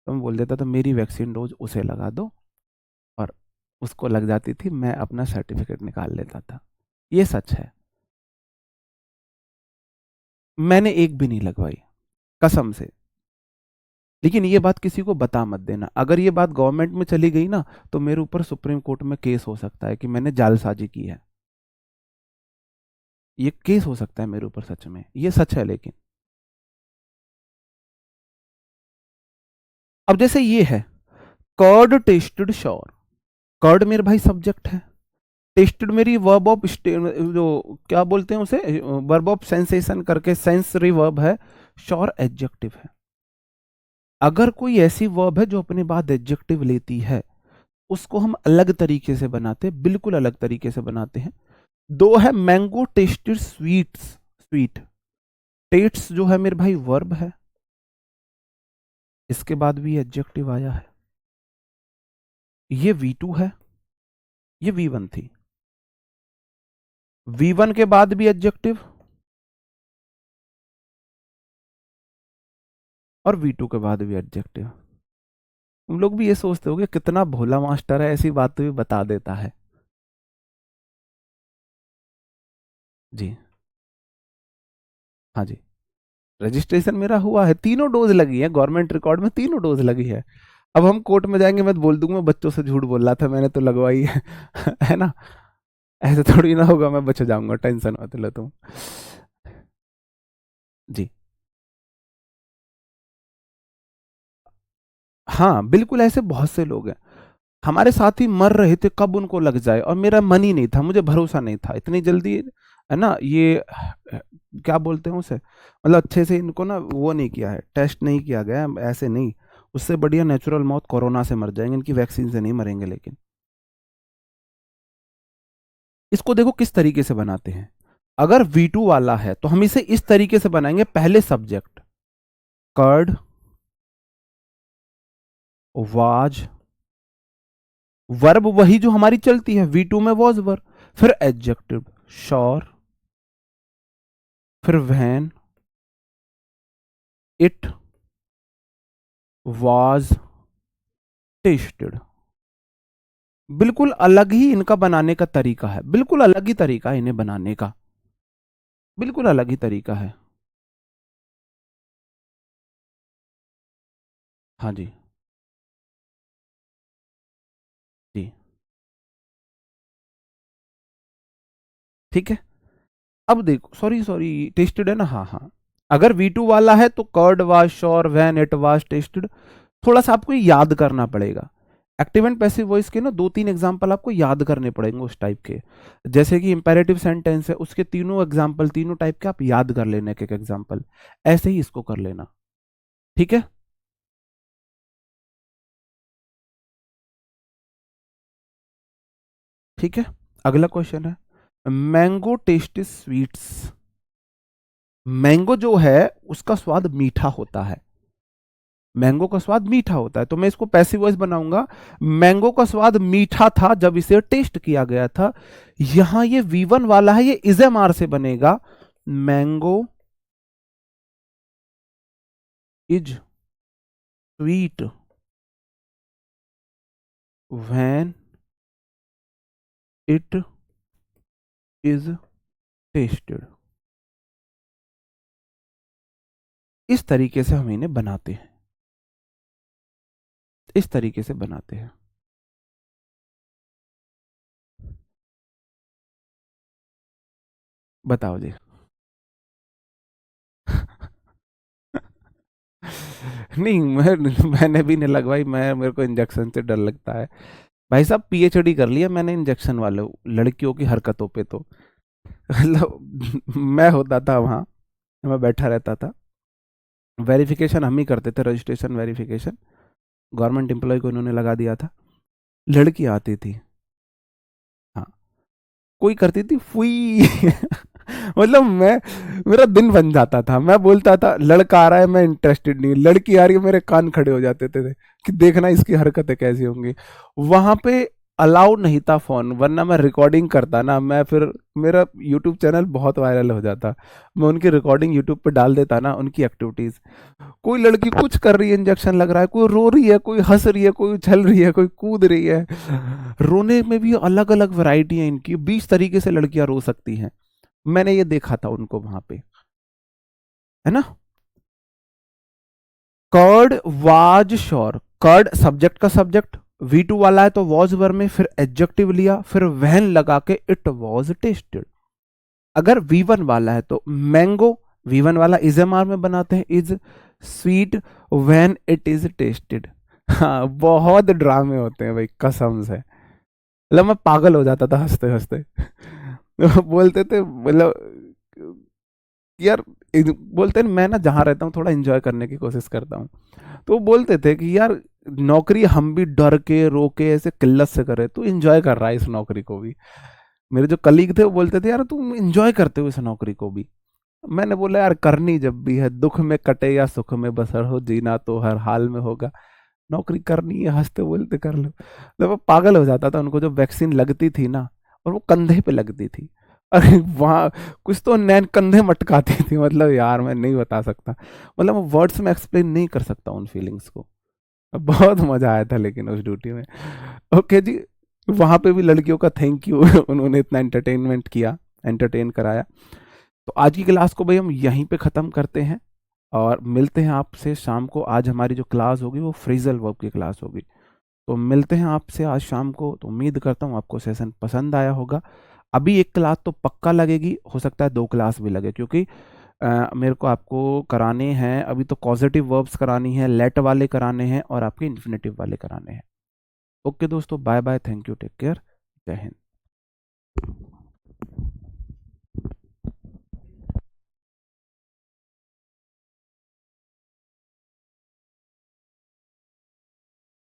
तो मैं बोल देता था मेरी वैक्सीन डोज उसे लगा दो, और उसको लग जाती थी, मैं अपना सर्टिफिकेट निकाल लेता था। ये सच है। मैंने एक भी नहीं लगवाई, कसम से। लेकिन ये बात किसी को बता मत देना। अगर ये बात गवर्नमेंट में चली गई ना, तो मेरे ऊपर सुप्रीम कोर्ट में केस हो सकता है कि मैंने जालसाजी की है। ये केस हो सकता है मेरे ऊपर, सच में ये सच है। लेकिन अब जैसे ये है, कर्ड टेस्टेड श्योर। कर्ड मेरे भाई सब्जेक्ट है, टेस्टेड मेरी वर्ब ऑफ, जो क्या बोलते हैं उसे, वर्ब ऑफ सेंसेशन करके सेंसरी वर्ब है, श्योर एडजेक्टिव है। अगर कोई ऐसी वर्ब है जो अपने बाद एडजेक्टिव लेती है, उसको हम अलग तरीके से बनाते हैं, बिल्कुल अलग तरीके से बनाते हैं। दो है, mango tasted sweets, sweet. Taste जो है मेरे भाई वर्ब है, इसके बाद भी एडजेक्टिव आया है। ये V2 है, ये V1 थी। V1 के बाद भी एडजेक्टिव, और V2 के बाद भी एडजेक्टिव। तुम लोग भी ये सोचते होगे कितना भोला मास्टर है, ऐसी बात भी बता देता है। जी हाँ जी, रजिस्ट्रेशन मेरा हुआ है, तीनों डोज लगी है, गवर्नमेंट रिकॉर्ड में तीनों डोज लगी है। अब हम कोर्ट में जाएंगे, मैं बोल दूंगा बच्चों से झूठ बोल रहा था, मैंने तो लगवाई है है ना। ऐसे थोड़ी ना होगा, मैं बच जाऊंगा, टेंशन मत लो तुम। जी हाँ, बिल्कुल ऐसे बहुत से लोग हैं। हमारे साथी मर रहे थे, कब उनको लग जाए, और मेरा मन ही नहीं था, मुझे भरोसा नहीं था इतनी जल्दी, है ना। ये क्या बोलते हैं उसे, मतलब अच्छे से इनको ना वो नहीं किया है, टेस्ट नहीं किया गया है, ऐसे नहीं। उससे बढ़िया नेचुरल मौत कोरोना से मर जाएंगे, इनकी वैक्सीन से नहीं मरेंगे। लेकिन इसको देखो किस तरीके से बनाते हैं। अगर V2 वाला है तो हम इसे इस तरीके से बनाएंगे, पहले सब्जेक्ट कर्ड वाज, वर्ब वही जो हमारी चलती है V2 में, वॉज वर्ब, फिर एडजेक्टिव श्योर, फिर वैन इट वाज टेस्टेड। बिल्कुल अलग ही इनका बनाने का तरीका है, बिल्कुल अलग ही तरीका है इन्हें बनाने का, बिल्कुल अलग ही तरीका है। हाँ जी। जी ठीक है। अब देखो, सॉरी सॉरी, टेस्टेड है ना, हाँ हाँ। अगर V2 वाला है तो curd was sour when it was tasted. थोड़ा सा आपको याद करना पड़ेगा। एक्टिव एंड पैसिव वॉइस के ना 2-3 एग्जांपल आपको याद करने पड़ेंगे उस टाइप के। जैसे कि इंपेरेटिव सेंटेंस है, उसके तीनों एग्जांपल, तीनों टाइप के आप याद कर लेना, एक एक एग्जांपल। ऐसे ही इसको कर लेना, ठीक है। ठीक है, अगला क्वेश्चन है, मैंगो टेस्ट स्वीट्स। मैंगो जो है उसका स्वाद मीठा होता है, मैंगो का स्वाद मीठा होता है, तो मैं इसको पैसिव वॉइस बनाऊंगा। मैंगो का स्वाद मीठा था जब इसे टेस्ट किया गया था। यहां ये V1 वाला है, ये इजएमआर से बनेगा, mango is sweet when it is tested. इस तरीके से हम इन्हें बनाते हैं, इस तरीके से बनाते हैं। बताओ जी नहीं, मैंने भी नहीं लगवाई, मेरे को इंजेक्शन से डर लगता है। भाई साहब PhD कर लिया मैंने इंजेक्शन वाले लड़कियों की हरकतों पे, तो मतलब मैं होता था वहां, मैं बैठा रहता था। वेरिफिकेशन हम ही करते थे, रजिस्ट्रेशन वेरिफिकेशन गवर्नमेंट एम्प्लॉय को उन्होंने लगा दिया था। लड़की आती थी, हाँ, कोई करती थी फुई मतलब मैं, मेरा दिन बन जाता था। मैं बोलता था लड़का आ रहा है मैं इंटरेस्टेड नहीं, लड़की आ रही है मेरे कान खड़े हो जाते थे कि देखना इसकी हरकतें कैसी होंगी। वहां पे अलाउ नहीं था फोन, वरना मैं रिकॉर्डिंग करता ना, मैं फिर मेरा यूट्यूब चैनल बहुत वायरल हो जाता। मैं उनकी रिकॉर्डिंग यूट्यूब पे डाल देता ना, उनकी एक्टिविटीज। कोई लड़की कुछ कर रही है, इंजेक्शन लग रहा है, कोई रो रही है, कोई हंस रही है, कोई उछल रही है, कोई कूद रही है। रोने में भी अलग अलग वैरायटी है इनकी, 20 तरीके से लड़कियां रो सकती हैं। मैंने ये देखा था उनको वहां पे, है ना। Curd was sour, curd subject का सब्जेक्ट, V2 वाला है तो वॉज वर्ब में, फिर एडजेक्टिव लिया, फिर वहन लगा के इट वॉज टेस्टेड। अगर V1 वाला है तो मैंगो, V1 वाला इज एम आर में बनाते हैं, is sweet when it is tested. हाँ, बहुत ड्रामे होते हैं भाई, कसम से। मतलब मैं पागल हो जाता था हंसते हंसते बोलते थे मतलब यार, बोलते हैं मैं ना जहाँ रहता हूँ थोड़ा एंजॉय करने की कोशिश करता हूँ, तो वो बोलते थे कि यार नौकरी हम भी डर के रो के ऐसे किल्लत से करे, तू एंजॉय कर रहा है इस नौकरी को भी। मेरे जो कलीग थे वो बोलते थे यार तुम एंजॉय करते हो इस नौकरी को भी। मैंने बोला यार करनी जब भी है, दुख में कटे या सुख में बसर हो, जीना तो हर हाल में होगा, नौकरी करनी है, हंसते बोलते कर लो। मतलब वो पागल हो जाता था उनको जो वैक्सीन लगती थी ना, और वो कंधे पे लगती थी, अरे वहाँ कुछ तो नैन कंधे मटकाती थी, मतलब यार मैं नहीं बता सकता, मतलब वो वर्ड्स में एक्सप्लेन नहीं कर सकता उन फीलिंग्स को। बहुत मजा आया था लेकिन उस ड्यूटी में। ओके जी, वहां पे भी लड़कियों का थैंक यू उन्होंने इतना एंटरटेनमेंट किया, एंटरटेन कराया। तो आज की क्लास को भाई हम यहीं पे ख़त्म करते हैं, और मिलते हैं आपसे शाम को। आज हमारी जो क्लास होगी वो फ्रेजल वर्ब की क्लास होगी, तो मिलते हैं आपसे आज शाम को। तो उम्मीद करता हूँ आपको सेशन पसंद आया होगा। अभी एक क्लास तो पक्का लगेगी, हो सकता है 2 क्लास भी लगे, क्योंकि मेरे को आपको कराने हैं अभी तो कॉजेटिव वर्ब्स करानी है, लेट वाले कराने हैं, और आपके इन्फिनेटिव वाले कराने हैं। ओके दोस्तों, bye bye, thank you, take care, जय हिंद।